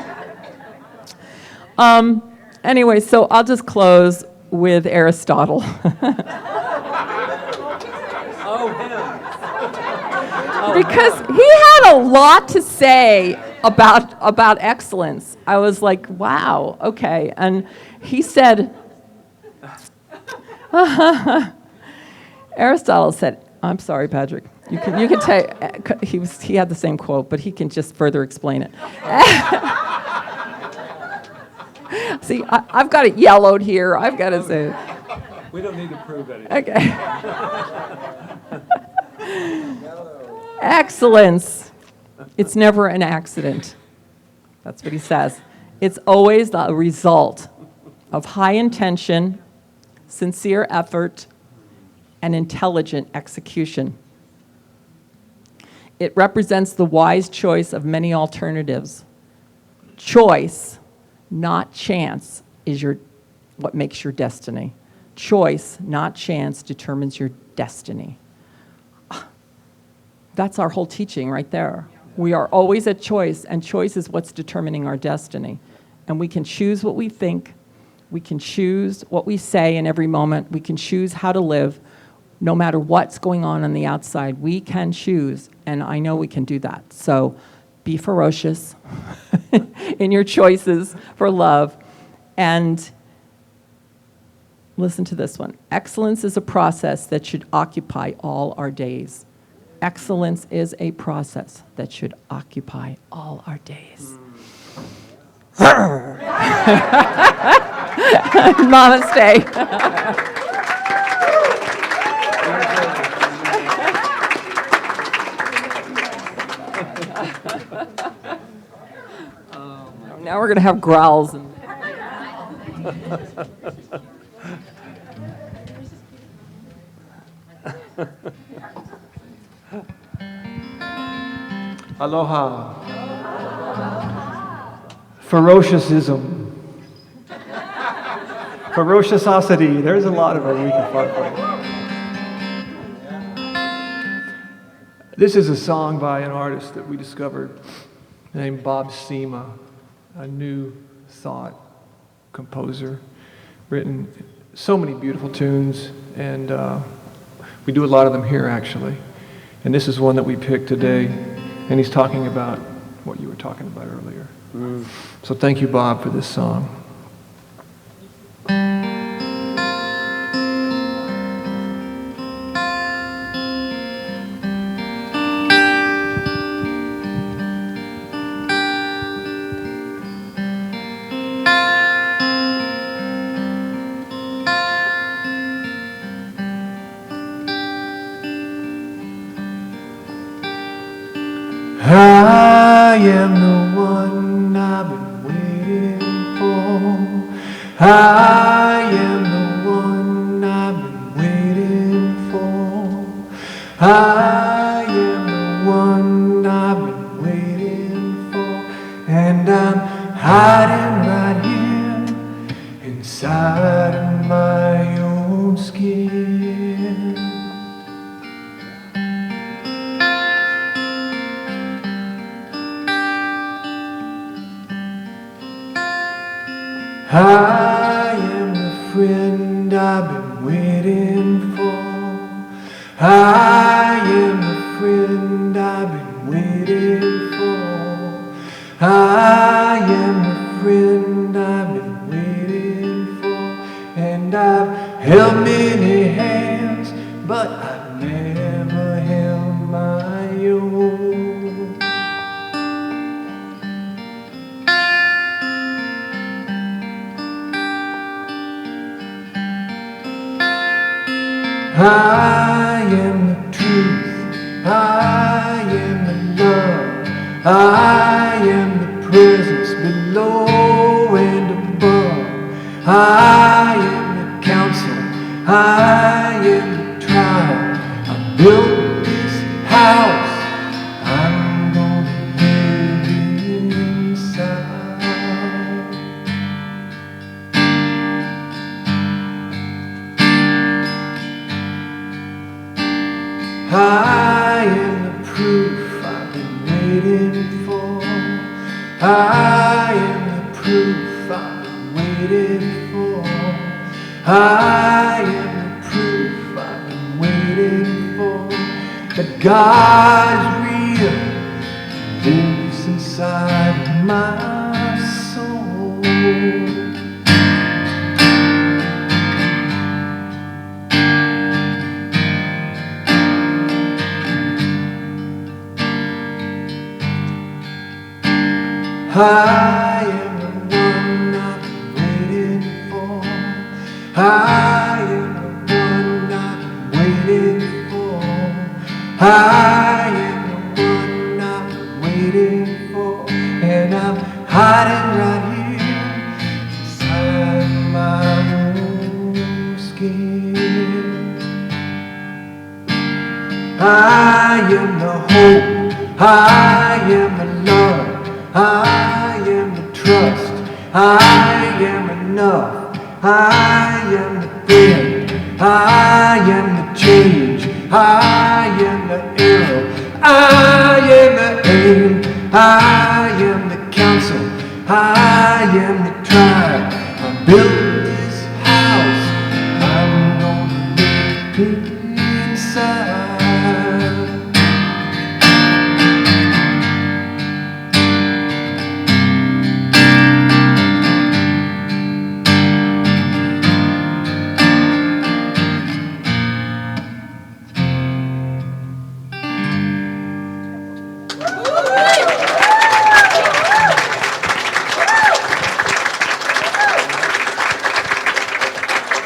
Anyway, so I'll just close with Aristotle. Because he had a lot to say about excellence. I was like, wow, okay. And he said, Aristotle said, I'm sorry, Patrick. You can take, he had the same quote, but he can just further explain it. See, I've got it yellowed here. I've got to say it. We don't need to prove anything. Okay. Excellence. It's never an accident. That's what he says. It's always the result of high intention, sincere effort, and intelligent execution. It represents the wise choice of many alternatives. Choice, not chance, is what makes your destiny. Choice, not chance, determines your destiny. That's our whole teaching right there. We are always at choice, and choice is what's determining our destiny. And we can choose what we think. We can choose what we say in every moment. We can choose how to live, no matter what's going on the outside. We can choose, and I know we can do that. So be ferocious in your choices for love. And listen to this one. Excellence is a process that should occupy all our days. Excellence is a process that should occupy all our days. Namaste. Now we're going to have growls. Aloha. Ferociousism. Ferociosity. There's a lot of it we can fuck with. This is a song by an artist that we discovered named Bob Seema, a new thought composer, written so many beautiful tunes, and we do a lot of them here actually. And this is one that we picked today, and he's talking about what you were talking about earlier. So thank you, Bob, for this song. I am the one I've been waiting for. I am the one I've been waiting for. I am the one I've been waiting for. And I'm hiding right here inside of my own skin. I am the friend I've been waiting for. I am the friend I've been waiting for. I am the friend I've been waiting for. And I've held many hands, but I've never held my own. I am the truth, I am the love, I am the presence below and above. I am the counsel, I am the trial, I built waiting for. I am the proof I've been waiting for. I am the proof I've been waiting for. That God is real, lives inside my soul. I am the one I've been waiting for. I am the one I've been waiting for. I am the one I've been waiting for. And I'm hiding right here inside my own skin. I am the hope. I am the love. I am the trust, I am enough, I am the friend, I am the change, I am the arrow, I am the aim, I am the counsel, I am the tribe. I built this house, I'm gonna live inside.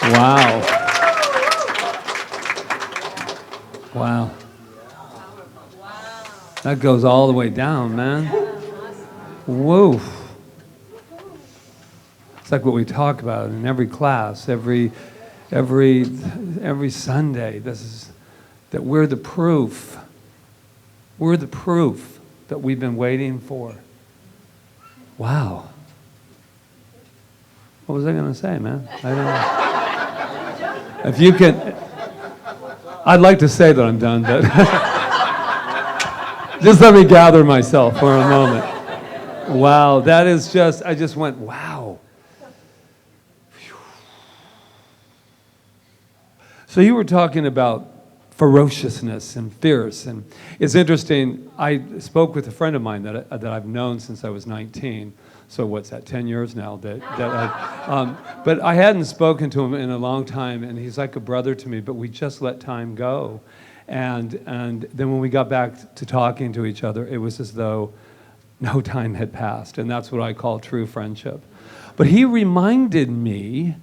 Wow. Wow. That goes all the way down, man. Whoa. It's like what we talk about in every class, every Sunday. This is that we're the proof. We're the proof that we've been waiting for. Wow. What was I going to say, man? I don't know. If you can, I'd like to say that I'm done, but just let me gather myself for a moment. Wow, that is just, I just went, wow. So you were talking about ferociousness and fierce, and it's interesting, I spoke with a friend of mine that I've known since I was 19. So what's that, 10 years now but I hadn't spoken to him in a long time, and he's like a brother to me, but we just let time go. And then when we got back to talking to each other, it was as though no time had passed, and that's what I call true friendship. But he reminded me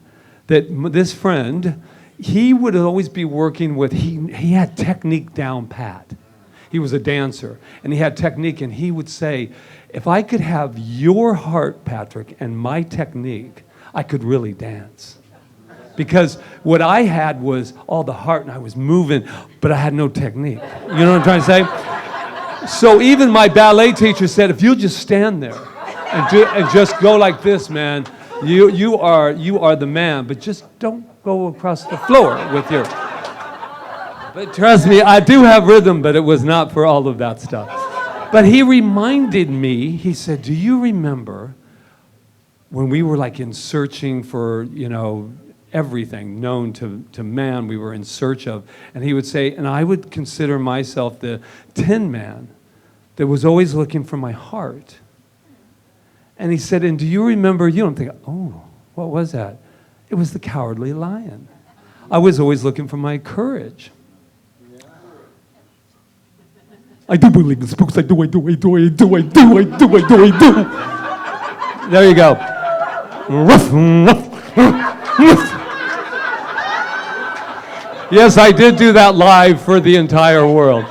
that this friend, he would always be working with, he had technique down pat. He was a dancer, and he had technique, and he would say, if I could have your heart, Patrick, and my technique, I could really dance. Because what I had was all the heart, and I was moving, but I had no technique. You know what I'm trying to say? So even my ballet teacher said, if you'll just stand there and just go like this, man, you are the man, but just don't go across the floor with your... But trust me, I do have rhythm, but it was not for all of that stuff. But he reminded me, he said, do you remember when we were like in searching for, everything known to man we were in search of? And he would say, and I would consider myself the tin man that was always looking for my heart. And he said, and do you remember, you don't think, oh, what was that? It was the Cowardly Lion. I was always looking for my courage. I do believe in spooks. I do. There you go. Yes, I did do that live for the entire world.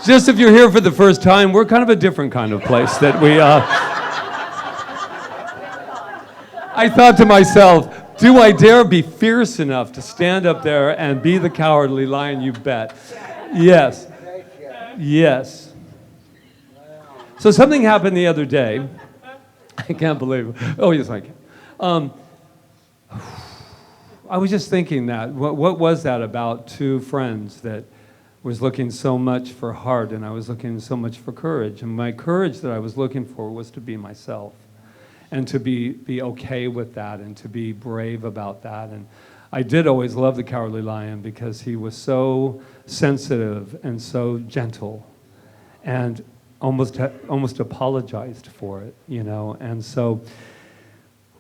Just if you're here for the first time, we're kind of a different kind of place that we... I thought to myself, do I dare be fierce enough to stand up there and be the Cowardly Lion? You bet. Yes. Yes. So something happened the other day. I can't believe it. Oh, yes, I can. I was just thinking that. What was that about two friends that was looking so much for heart, and I was looking so much for courage. And my courage that I was looking for was to be myself, and to be okay with that, and to be brave about that. And I did always love the Cowardly Lion because he was so sensitive and so gentle, and almost apologized for it, you know. And so,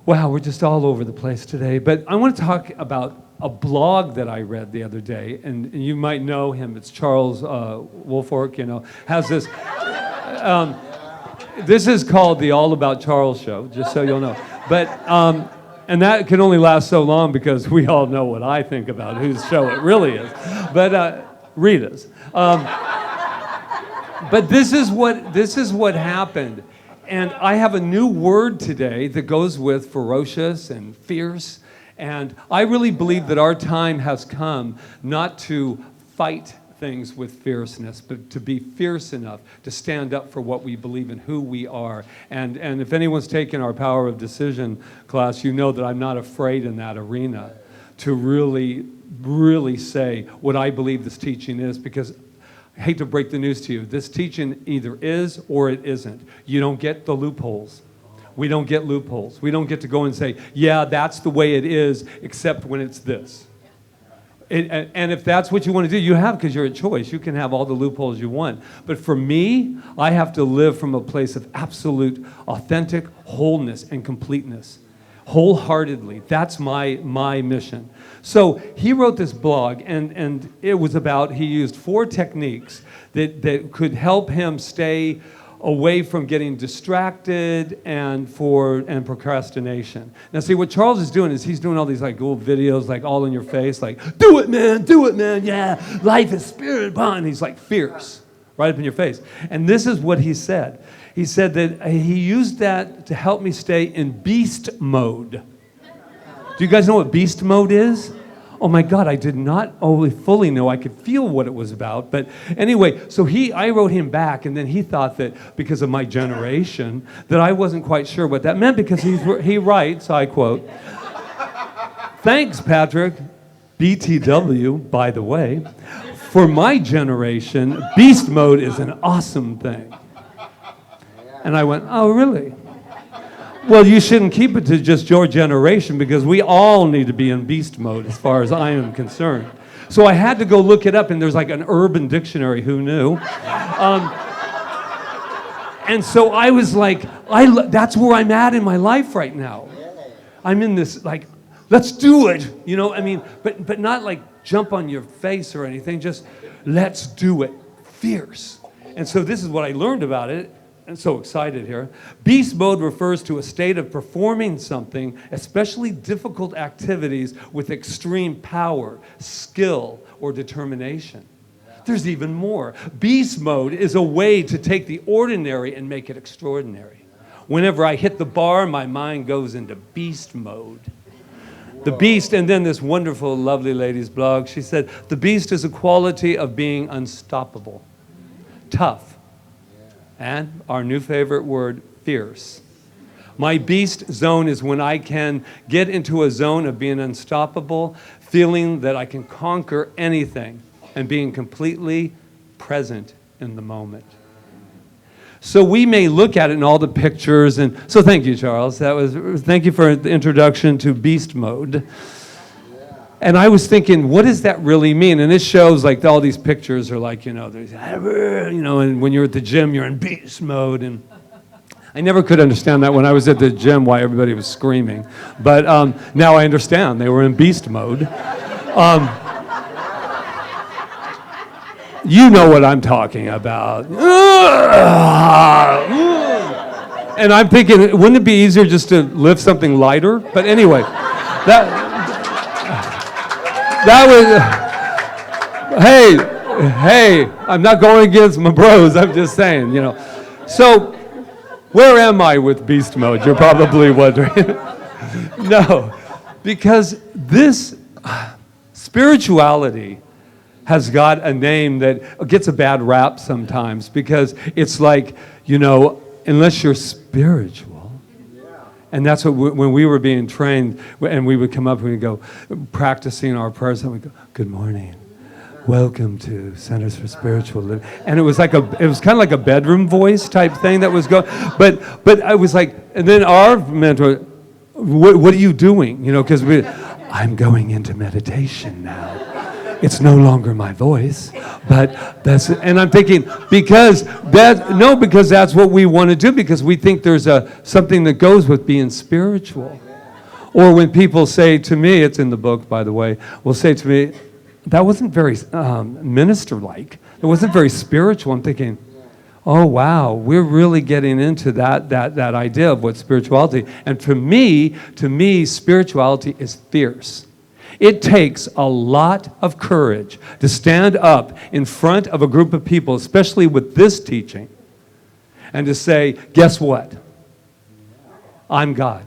wow, we're just all over the place today. But I want to talk about a blog that I read the other day, and you might know him. It's Charles Woolfolk, you know, has this. This is called the All About Charles Show, just so you'll know. But and that can only last so long because we all know what I think about whose show it really is. But Rita's. But this is what happened. And I have a new word today that goes with ferocious and fierce. And I really believe that our time has come not to fight things with fierceness, but to be fierce enough to stand up for what we believe in, who we are. And if anyone's taken our Power of Decision class, you know that I'm not afraid in that arena to really, really say what I believe this teaching is, because I hate to break the news to you, this teaching either is or it isn't. You don't get the loopholes. We don't get loopholes. We don't get to go and say, yeah, that's the way it is, except when it's this. And if that's what you want to do, you have, because you're a choice. You can have all the loopholes you want. But for me, I have to live from a place of absolute, authentic wholeness and completeness. Wholeheartedly. That's my mission. So he wrote this blog, and it was about, he used 4 techniques that could help him stay away from getting distracted and procrastination. Now see, what Charles is doing is he's doing all these like cool videos, like all in your face, like, do it man, yeah, life is spirit, and he's like fierce, right up in your face. And this is what he said. He said that he used that to help me stay in beast mode. Do you guys know what beast mode is? Oh my God, I did not fully know. I could feel what it was about. But anyway, so I wrote him back, and then he thought that because of my generation, that I wasn't quite sure what that meant, because he writes, I quote, "Thanks, Patrick, BTW, by the way. For my generation, beast mode is an awesome thing." And I went, "Oh, really? Well, you shouldn't keep it to just your generation, because we all need to be in beast mode as far as I am concerned." So I had to go look it up, and there's like an urban dictionary, who knew? And so I was like, that's where I'm at in my life right now. I'm in this like, let's do it, you know, I mean, but not like jump on your face or anything, just let's do it, fierce. And so this is what I learned about it. I'm so excited here. Beast mode refers to a state of performing something, especially difficult activities, with extreme power, skill, or determination. There's even more. Beast mode is a way to take the ordinary and make it extraordinary. Whenever I hit the bar, my mind goes into beast mode. The beast, and then this wonderful, lovely lady's blog, she said, the beast is a quality of being unstoppable, tough, and our new favorite word, fierce. My beast zone is when I can get into a zone of being unstoppable, feeling that I can conquer anything, and being completely present in the moment. So we may look at it in all the pictures, and so thank you, Charles. Thank you for the introduction to beast mode. And I was thinking, what does that really mean? And it shows like all these pictures are like, you know, there's, you know, and when you're at the gym, you're in beast mode. And I never could understand that when I was at the gym, why everybody was screaming. But now I understand. They were in beast mode. You know what I'm talking about. And I'm thinking, wouldn't it be easier just to lift something lighter? But anyway, that was, hey, I'm not going against my bros, I'm just saying, you know. So, where am I with beast mode, you're probably wondering. No, because this spirituality has got a name that gets a bad rap sometimes, because it's like, you know, unless you're spiritual. And that's what when we were being trained, and we would come up and we'd go practicing our prayers, and we'd go, good morning, welcome to Centers for Spiritual Living. And it was kind of like a bedroom voice type thing that was going, but I was like, and then our mentor, what are you doing? You know, because I'm going into meditation now. It's no longer my voice, but and I'm thinking, because that's what we want to do, because we think there's something that goes with being spiritual. Or when people say to me, it's in the book, by the way, will say to me, that wasn't very minister-like. It wasn't very spiritual. I'm thinking, oh, wow, we're really getting into that idea of what spirituality. And to me, spirituality is fierce. It takes a lot of courage to stand up in front of a group of people, especially with this teaching, and to say, guess what? I'm God.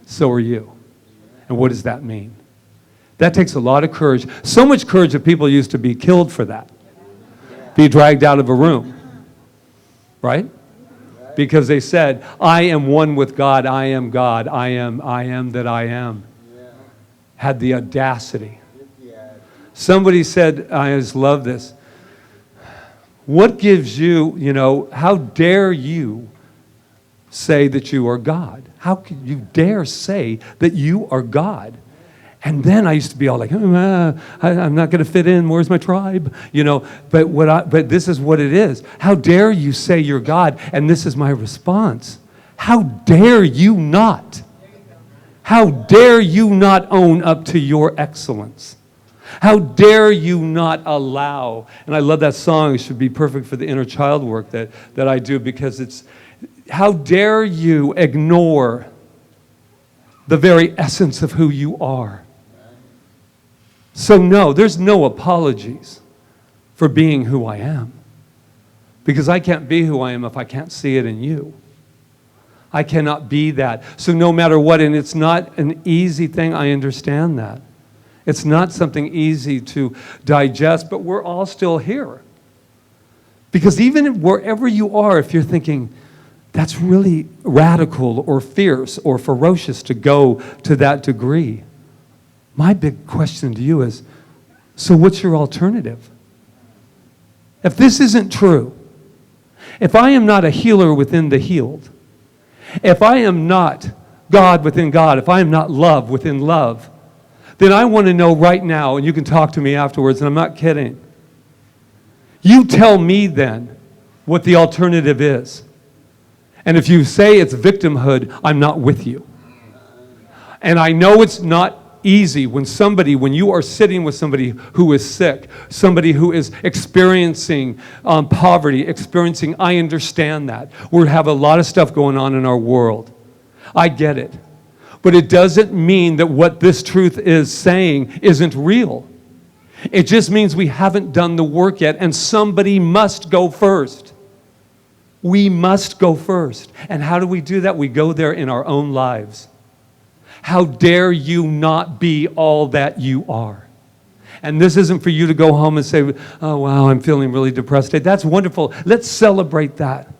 So are you. And what does that mean? That takes a lot of courage. So much courage that people used to be killed for that. Be dragged out of a room. Right? Because they said, I am one with God. I am God. I am that I am. Had the audacity. Somebody said, I just love this. What gives you, how dare you say that you are God? How can you dare say that you are God? And then I used to be all like, I'm not going to fit in. Where's my tribe? But this is what it is. How dare you say you're God? And this is my response. How dare you not? How dare you not own up to your excellence? How dare you not allow? And I love that song. It should be perfect for the inner child work that I do, because it's, how dare you ignore the very essence of who you are? So no, there's no apologies for being who I am. Because I can't be who I am if I can't see it in you. I cannot be that. So no matter what, and it's not an easy thing, I understand that. It's not something easy to digest, but we're all still here. Because even wherever you are, if you're thinking, that's really radical or fierce or ferocious to go to that degree, my big question to you is, so what's your alternative? If this isn't true, if I am not a healer within the healed, if I am not God within God, if I am not love within love, then I want to know right now, and you can talk to me afterwards, and I'm not kidding. You tell me then what the alternative is. And if you say it's victimhood, I'm not with you. And I know it's not easy when you are sitting with somebody who is sick, somebody who is experiencing poverty, I understand that. We have a lot of stuff going on in our world. I get it. But it doesn't mean that what this truth is saying isn't real. It just means we haven't done the work yet, and somebody must go first. We must go first. And how do we do that? We go there in our own lives. How dare you not be all that you are? And this isn't for you to go home and say, oh, wow, I'm feeling really depressed today. That's wonderful. Let's celebrate that.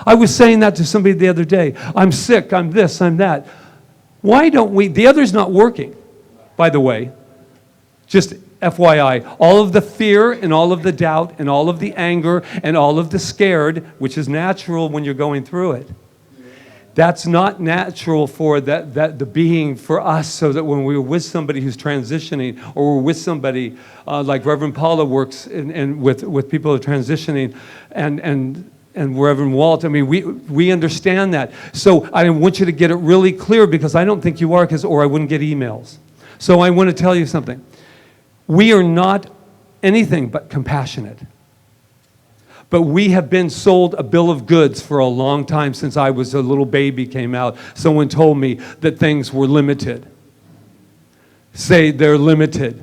I was saying that to somebody the other day. I'm sick, I'm this, I'm that. Why don't we? The other's not working, by the way. Just FYI, all of the fear and all of the doubt and all of the anger and all of the scared, which is natural when you're going through it. That's not natural for the being for us, so that when we're with somebody who's transitioning, or we're with somebody like Reverend Paula works and with people who are transitioning, and Reverend Walt, I mean, we understand that. So I want you to get it really clear, because I don't think you are, or I wouldn't get emails. So I want to tell you something. We are not anything but compassionate. But we have been sold a bill of goods for a long time. Since I was a little baby came out, someone told me that things were limited. Say they're limited.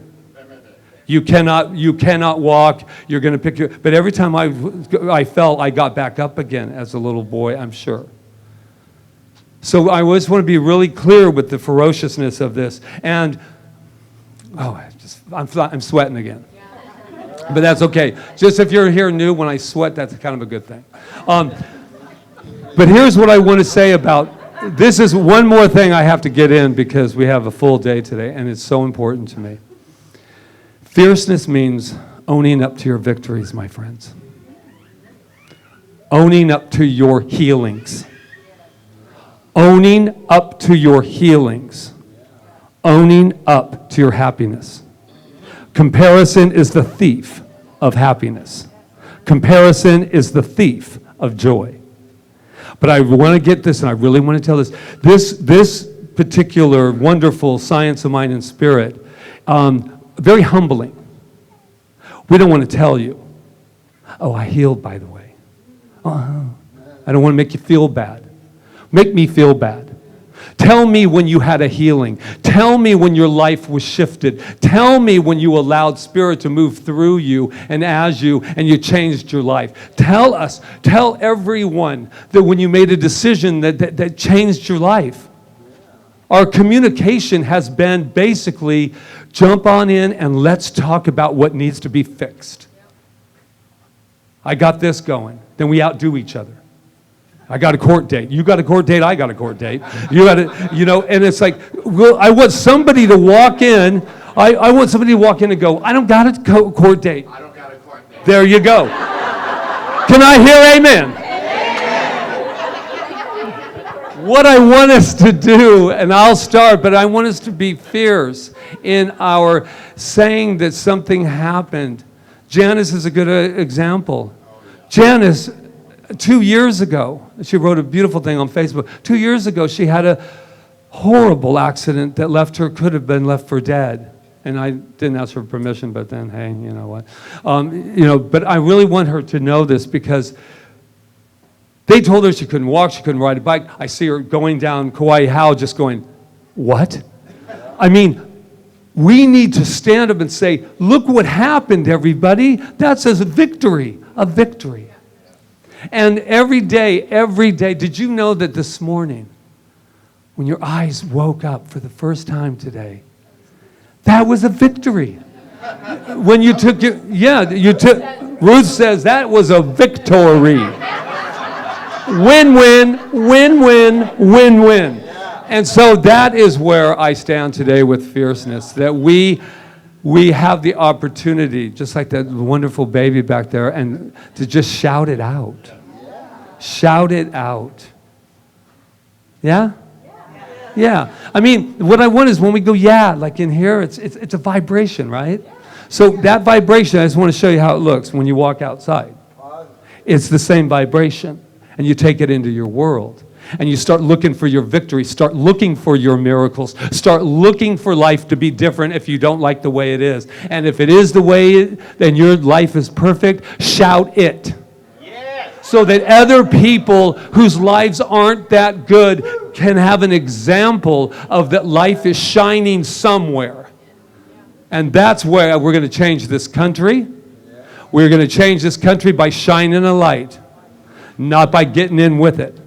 You cannot walk, you're going to pick your... But every time I fell, I got back up again as a little boy, I'm sure. So I just want to be really clear with the ferociousness of this. And, I'm sweating again. But that's okay. Just if you're here new, when I sweat, that's kind of a good thing. But here's what I want to say about... This is one more thing I have to get in, because we have a full day today, and it's so important to me. Fierceness means owning up to your victories, my friends. Owning up to your healings. Owning up to your healings. Owning up to your happiness. Comparison is the thief of happiness. Comparison is the thief of joy. But I want to get this, and I really want to tell this. This particular wonderful science of mind and spirit, very humbling. We don't want to tell you, oh, I healed, by the way. I don't want to make you feel bad. Make me feel bad. Tell me when you had a healing. Tell me when your life was shifted. Tell me when you allowed Spirit to move through you and as you, and you changed your life. Tell us, tell everyone that when you made a decision that changed your life. Our communication has been basically, jump on in and let's talk about what needs to be fixed. I got this going. Then we outdo each other. I got a court date. You got a court date. I got a court date. You got it. And it's like, well, I want somebody to walk in. I want somebody to walk in and go, I don't got a court date. I don't got a court date. There you go. Can I hear amen? What I want us to do, and I'll start, but I want us to be fierce in our saying that something happened. Janice is a good example. Janice, 2 years ago, she wrote a beautiful thing on Facebook. 2 years ago, she had a horrible accident that could have been left for dead. And I didn't ask for permission, but then, hey, you know what? But I really want her to know this because they told her she couldn't walk, she couldn't ride a bike. I see her going down Kaua'i How just going, what? I mean, we need to stand up and say, look what happened, everybody. That's a victory, a victory. And every day, did you know that this morning, when your eyes woke up for the first time today, that was a victory? When you took Ruth says that was a victory. Win-win, win-win, win-win. And so that is where I stand today with fierceness, that we have the opportunity, just like that wonderful baby back there, and to just shout it out. Shout it out. Yeah? Yeah. I mean, what I want is when we go, yeah, like in here, it's a vibration, right? So that vibration, I just want to show you how it looks when you walk outside. It's the same vibration, and you take it into your world. And you start looking for your victory, start looking for your miracles, start looking for life to be different if you don't like the way it is. And if it is the way then your life is perfect, shout it. Yes. So that other people whose lives aren't that good can have an example of that life is shining somewhere. And that's where we're going to change this country. We're going to change this country by shining a light, not by getting in with it.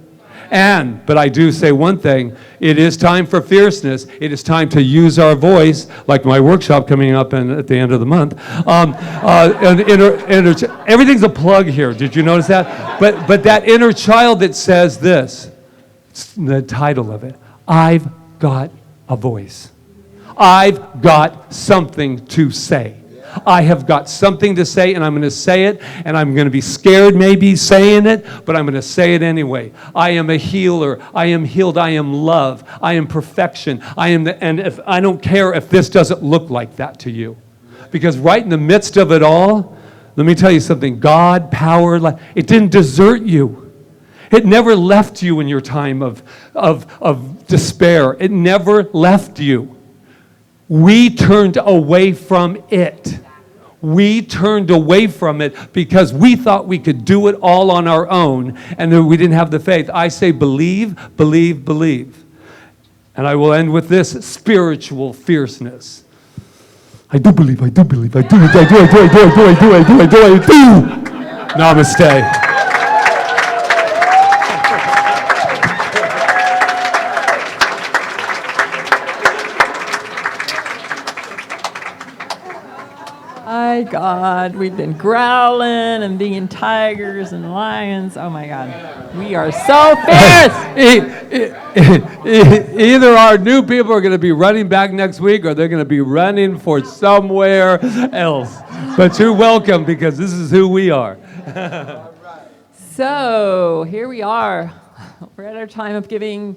But I do say one thing, it is time for fierceness. It is time to use our voice, like my workshop coming up at the end of the month. Everything's a plug here, did you notice that? But that inner child that says this, the title of it, I've got a voice. I've got something to say. I have got something to say, and I'm going to say it, and I'm going to be scared maybe saying it, but I'm going to say it anyway. I am a healer. I am healed. I am love. I am perfection. And if I don't care if this doesn't look like that to you. Because right in the midst of it all, let me tell you something. God, power, it didn't desert you. It never left you in your time of despair. It never left you. We turned away from it. We turned away from it because we thought we could do it all on our own and that we didn't have the faith. I say believe, believe, believe. And I will end with this, spiritual fierceness. I do believe, I do believe, I do. Namaste. God, we've been growling and being tigers and lions. Oh my God, we are so fierce. Either our new people are going to be running back next week or they're going to be running for somewhere else. But you're welcome because this is who we are. So here we are. We're at our time of giving,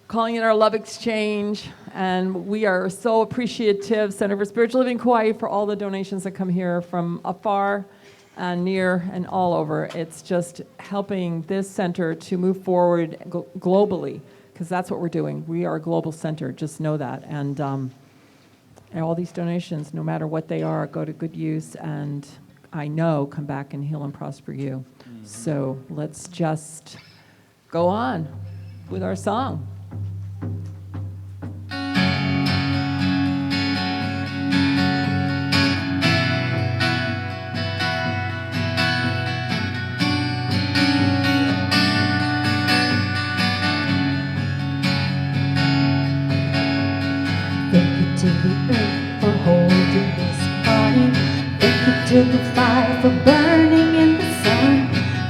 calling it our love exchange, and we are so appreciative, Center for Spiritual Living Kauai, for all the donations that come here from afar and near and all over. It's just helping this center to move forward globally, because that's what we're doing. We are a global center, just know that. And all these donations, no matter what they are, go to good use, and I know come back and heal and prosper you. Mm-hmm. So let's just go on with our song. Thank you to the earth for holding this body. Thank you to the fire for burning in the sun.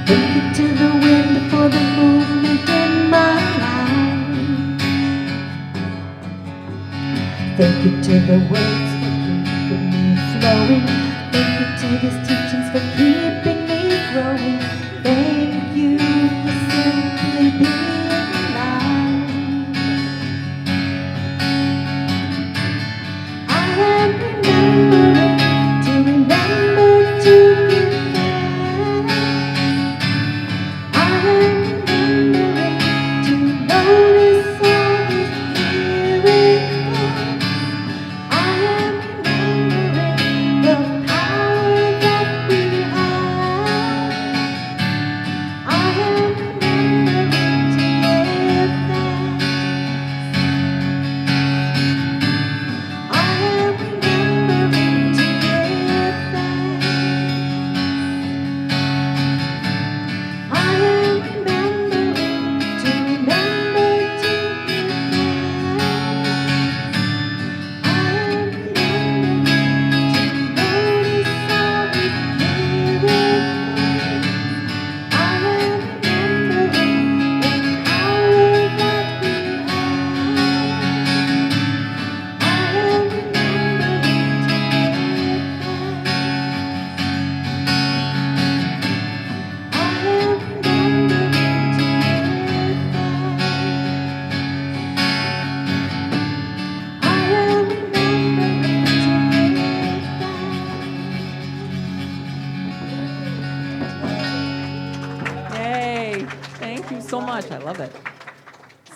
Thank you to the wind for the movement in my life. Thank you to the words for keeping me flowing. Thank you to these teachings for keeping me growing. Thank you for simply being alive. I am remembering to remember to give thanks. I am remembering to notice all His miracles. I am remembering the power that we have. I am remembering to give thanks. I am remembering to give thanks. I am remembering to remember to give thanks. I am remembering to notice all His miracles. I am remembering the power that we have. I am remembering to give thanks. I am remembering to give thanks. I am remembering to give thanks. Yay, thank you so much. I love it.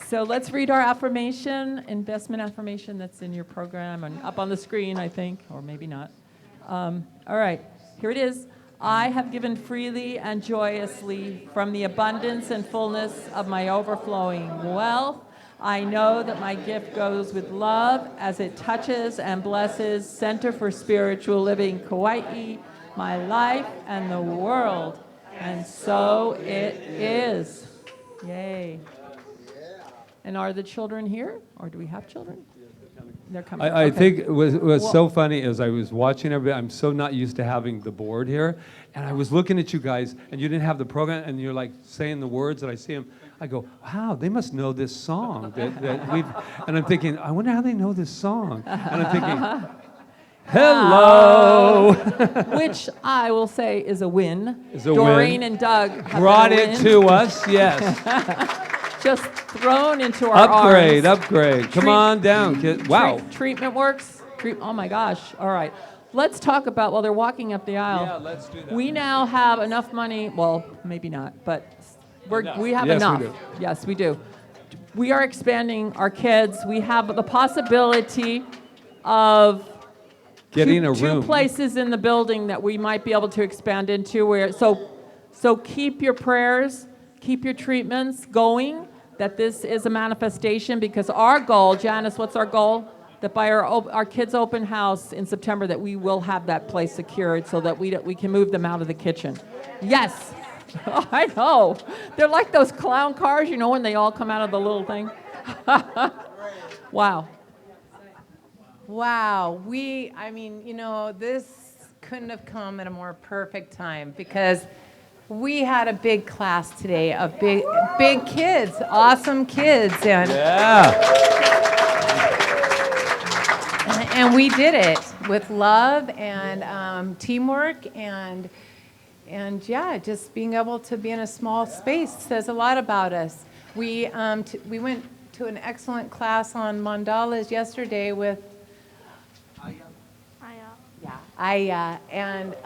So let's read our affirmation, investment affirmation that's in your program and up on the screen, I think, or maybe not. All right, here it is. I have given freely and joyously from the abundance and fullness of my overflowing wealth. I know that my gift goes with love as it touches and blesses Center for Spiritual Living Kauai, my life, and the world. And so it is. Yay. And are the children here? Or do we have children? They're coming. I Okay. think what's so funny is I was watching everybody. I'm so not used to having the board here. And I was looking at you guys, and you didn't have the program, and you're like saying the words, and I see them. I go, wow, they must know this song that we've. And I'm thinking, I wonder how they know this song. And I'm thinking, hello. Which I will say is a win. Is a Doreen win. and Doug have Brought been a it win. to us, yes. Just thrown into our Upgrade, arms. upgrade. Come on down, kid. Wow. Treatment works. Oh my gosh. All right. Let's talk about, while they're walking up the aisle. Yeah, let's do that. We now have enough money. Well, maybe not, but we have Yes, we enough. do. Yes, we do. We are expanding our kids. We have the possibility of Getting a two room. places in the building that we might be able to expand into. So keep your prayers, keep your treatments going, that this is a manifestation, because our goal, Janice, what's our goal? That by our kids' open house in September, that we will have that place secured so that we can move them out of the kitchen. Yes. I know. They're like those clown cars, you know, when they all come out of the little thing. Wow. Wow, this couldn't have come at a more perfect time because we had a big class today of big kids, awesome kids, and we did it with love and teamwork and yeah, just being able to be in a small space says a lot about us. We went to an excellent class on mandalas yesterday with Aya and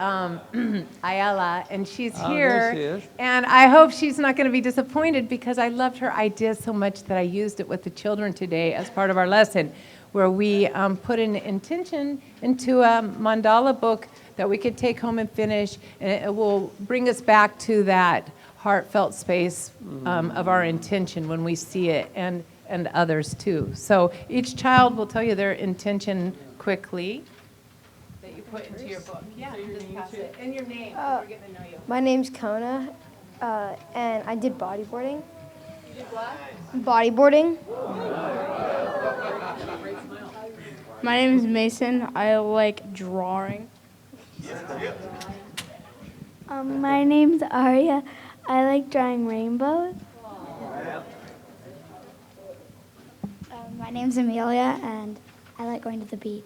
Ayala, and she's here. There she is. And I hope she's not going to be disappointed because I loved her idea so much that I used it with the children today as part of our lesson, where we put an intention into a mandala book that we could take home and finish, and it will bring us back to that heartfelt space of our intention when we see it, and others too. So each child will tell you their intention quickly that you put into your book. Yeah, just pass it. And your name, we're getting to know you. My name's Kona, and I did bodyboarding. You did what? Bodyboarding. My name is Mason. I like drawing. My name's Aria. I like drawing rainbows. My name's Amelia, and I like going to the beach.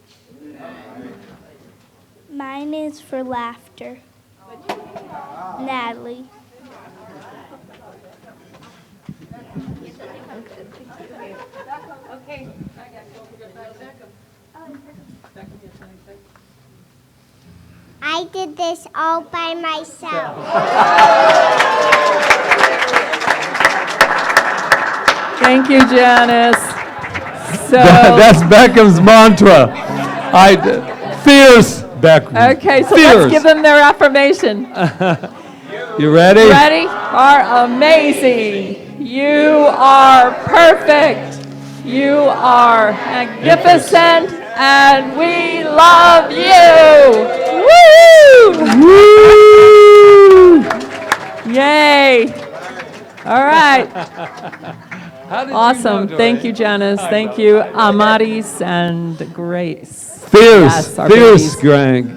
Mine is for laughter. Natalie. Okay. I did this all by myself. Thank you, Janice. So, That's Beckham's mantra. Fierce, Beckham. okay, so Fierce. let's give them their affirmation. You ready? Ready? Are amazing. You are perfect. You are magnificent, and we love you. Woo! Yay! All right. Awesome. Thank you, Janice. Thank you, Amaris and Grace. Fierce, Yes, our fierce, babies. Greg.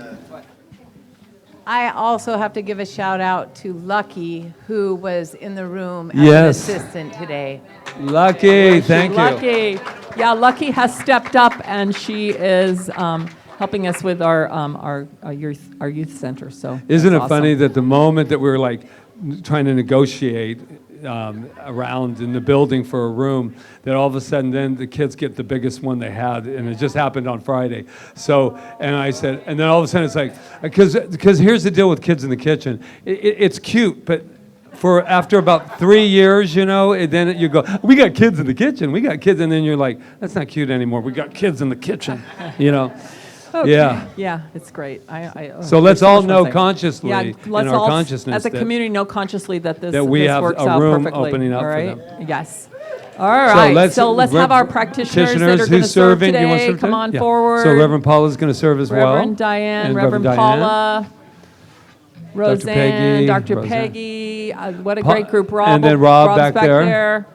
I also have to give a shout out to Lucky, who was in the room as Yes. an assistant today. Lucky, thank you. Lucky. Yeah, Lucky has stepped up, and she is helping us with our youth center. So Isn't that's it funny awesome. that the moment that we were like trying to negotiate around in the building for a room, that all of a sudden then the kids get the biggest one they had, and it just happened on Friday. So, and I said, and then all of a sudden it's like, because here's the deal with kids in the kitchen. It's cute, but for after about 3 years, you know, then you go, we got kids in the kitchen, we got kids, and then you're like, that's not cute anymore. We got kids in the kitchen, you know. Okay. Yeah. Yeah, it's great. So let's there's so all much know more to say. consciously Yeah, in let's our all, consciousness as a that- community, know consciously that this, that we this have works a out room perfectly. opening up all for right? them. Yes. All right. So let's have our practitioners that are going to who's serve serving. Do you want to today. serve Come today? on Yeah. forward. So Reverend Paula is going to serve as well. Reverend Diane, And Reverend Diane. Paula, Roseanne, Peggy, Dr. Roseanne. Peggy. What a great group. Rob, and then Rob Rob's back there.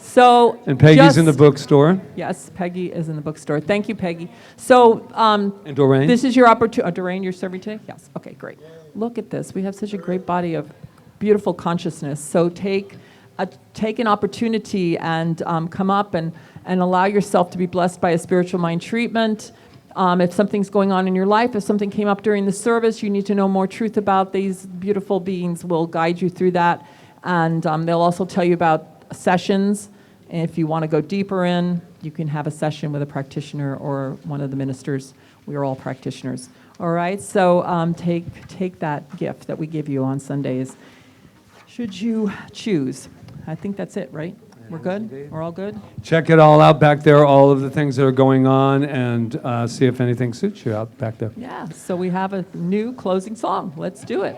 So And Peggy's in the just- bookstore. Yes, Peggy is in the bookstore. Thank you, Peggy. So And Doreen. this is your opportunity. Doreen, you're serving today? Yes. Okay, great. Look at this. We have such a great body of beautiful consciousness. So take an opportunity and come up and allow yourself to be blessed by a spiritual mind treatment. If something's going on in your life, if something came up during the service, you need to know more truth about these beautiful beings. We'll guide you through that. And they'll also tell you about sessions. And if you want to go deeper in, you can have a session with a practitioner or one of the ministers. We are all practitioners. All right, so take that gift that we give you on Sundays, should you choose. I think that's it, right? We're good? We're all good? Check it all out back there, all of the things that are going on, and see if anything suits you out back there. Yeah, so we have a new closing song. Let's do it.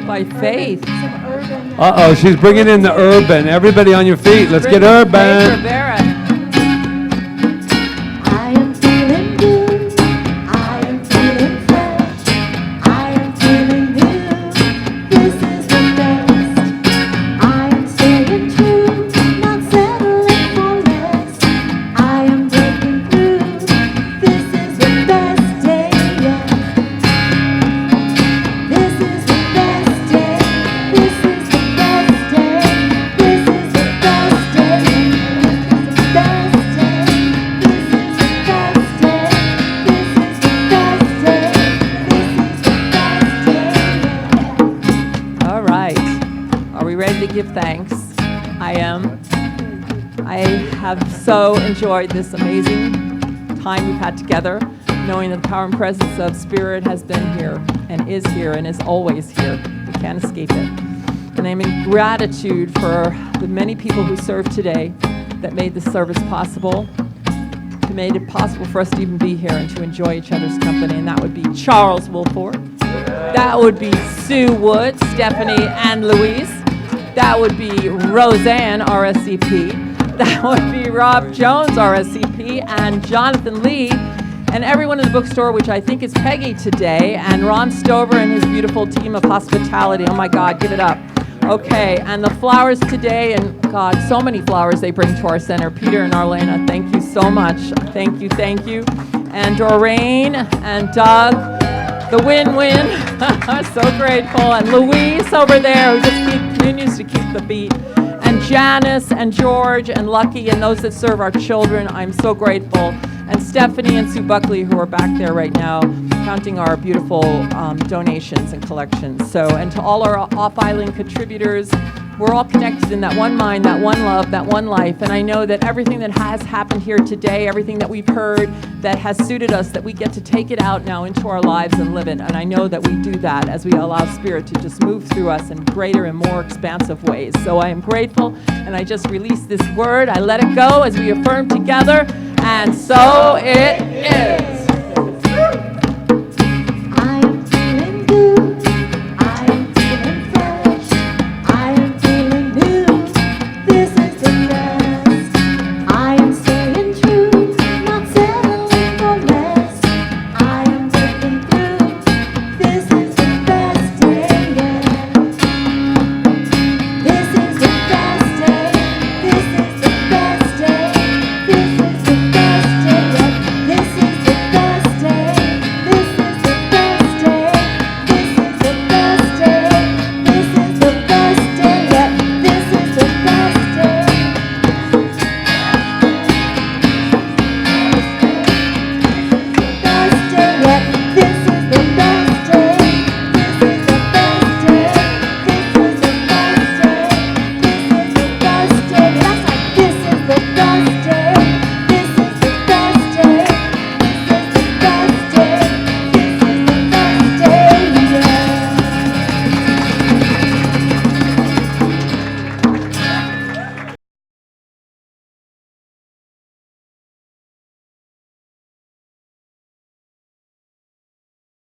By Faith. Uh-oh, she's bringing in the urban. Everybody on your feet. Let's get Faith urban. Rivera. I am feeling good. I am feeling fresh. I am feeling new. This is the best. I am staying true, not settling for less. I am breaking through. This is the best day yet. Are we ready to give thanks? I am. I have so enjoyed this amazing time we've had together, knowing that the power and presence of Spirit has been here and is always here. We can't escape it. And I'm in gratitude for the many people who served today that made this service possible, who made it possible for us to even be here and to enjoy each other's company. And that would be Charles Wilford. That would be Sue Wood, Stephanie, and Louise. That would be Roseanne, RSCP. That would be Rob Jones, RSCP, and Jonathan Lee, and everyone in the bookstore, which I think is Peggy today, and Ron Stover and his beautiful team of hospitality. Oh my God, give it up. Okay, and the flowers today, and God, so many flowers they bring to our center. Peter and Arlena, thank you so much. Thank you, thank you. And Doreen and Doug, the win-win. I'm so grateful. And Louise over there, who just continues to keep the beat. And Janice and George and Lucky and those that serve our children, I'm so grateful. And Stephanie and Sue Buckley, who are back there right now, counting our beautiful donations and collections. So, and to all our off-island contributors, we're all connected in that one mind, that one love, that one life. And I know that everything that has happened here today, everything that we've heard that has suited us, that we get to take it out now into our lives and live it. And I know that we do that as we allow Spirit to just move through us in greater and more expansive ways. So I am grateful, and I just release this word. I let it go as we affirm together. And so it is.